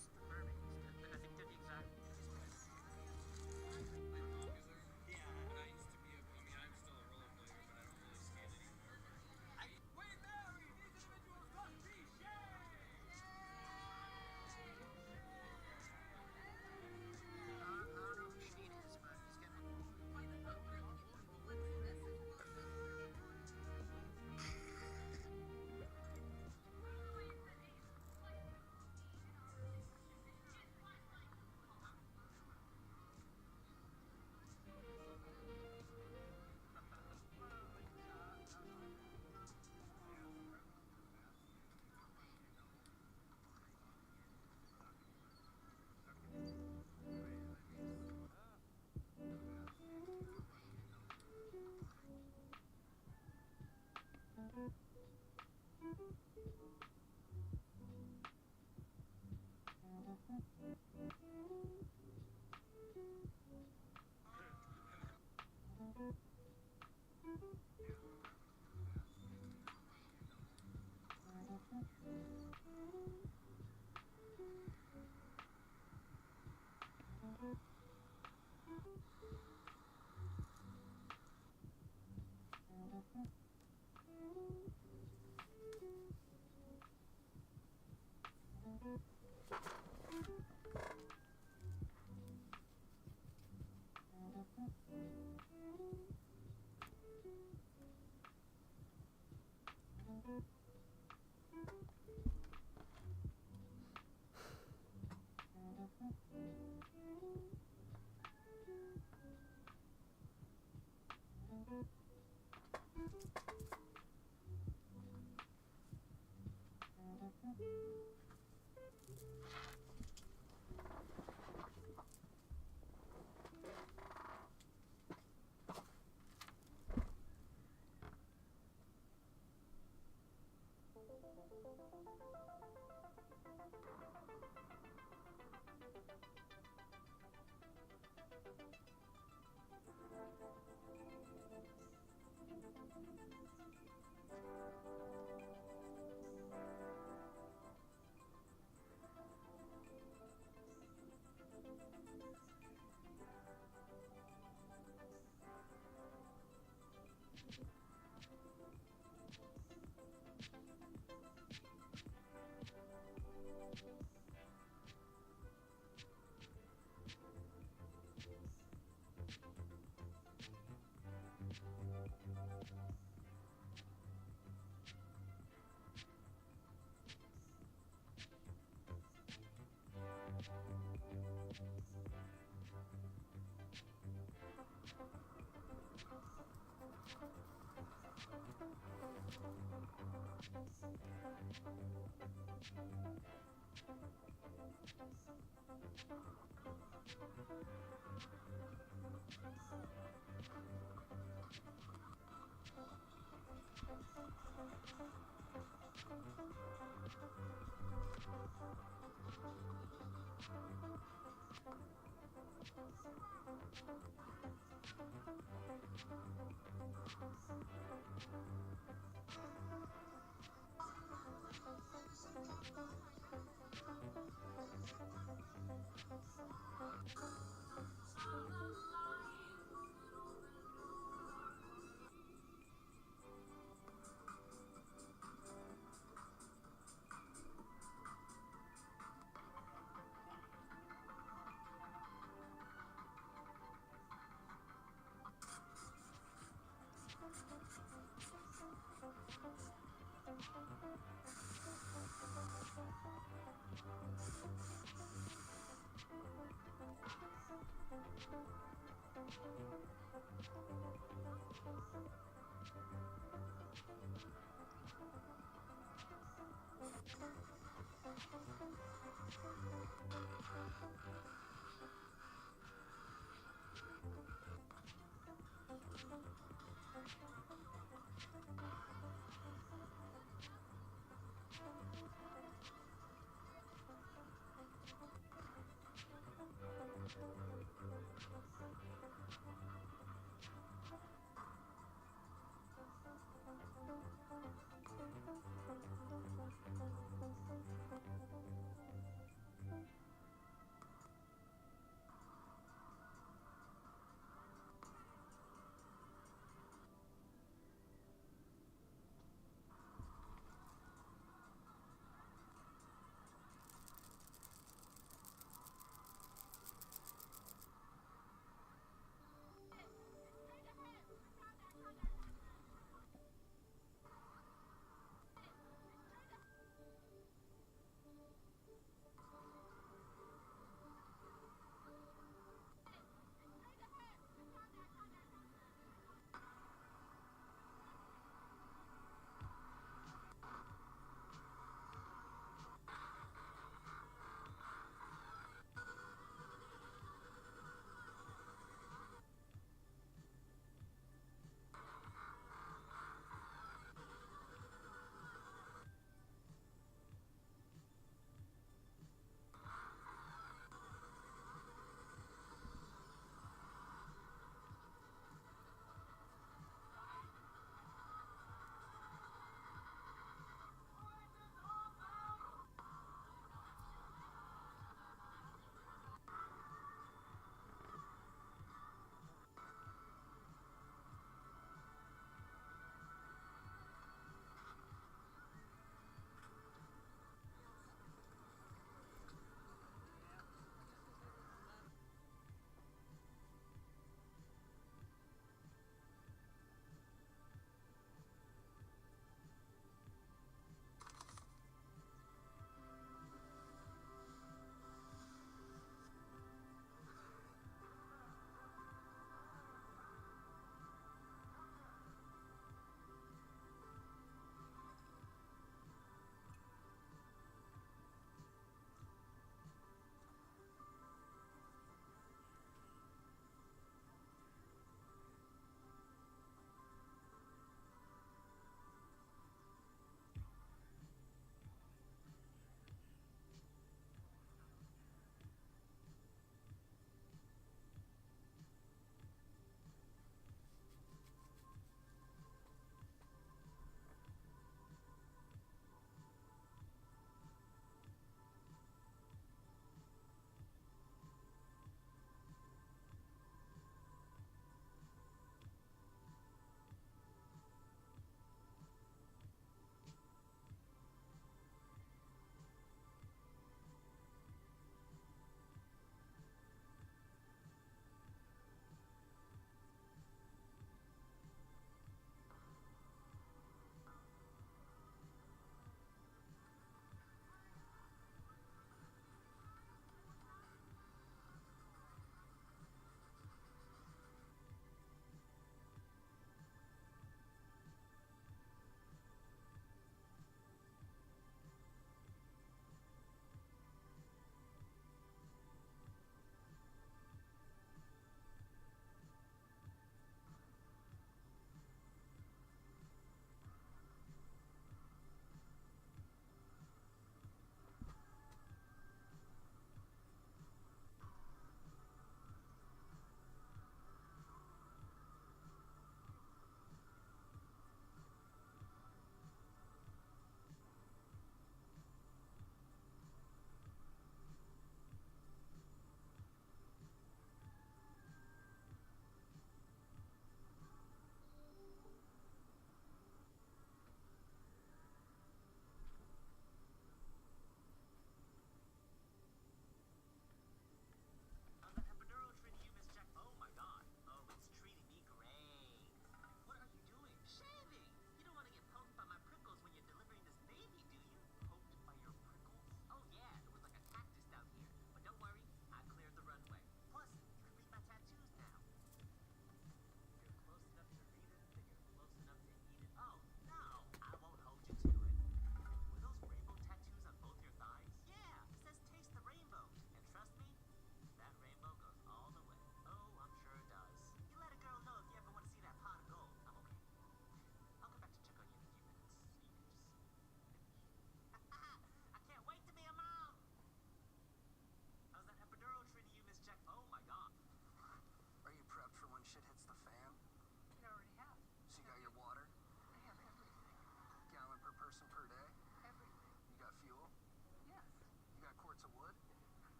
just the verbiage. I think they're the exact. Yeah. When I used to be I'm still a roller player, but I don't really skate anymore. Wait, Mary! These individuals must be shared! I don't know who Shane is, but he's getting.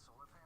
solar panels.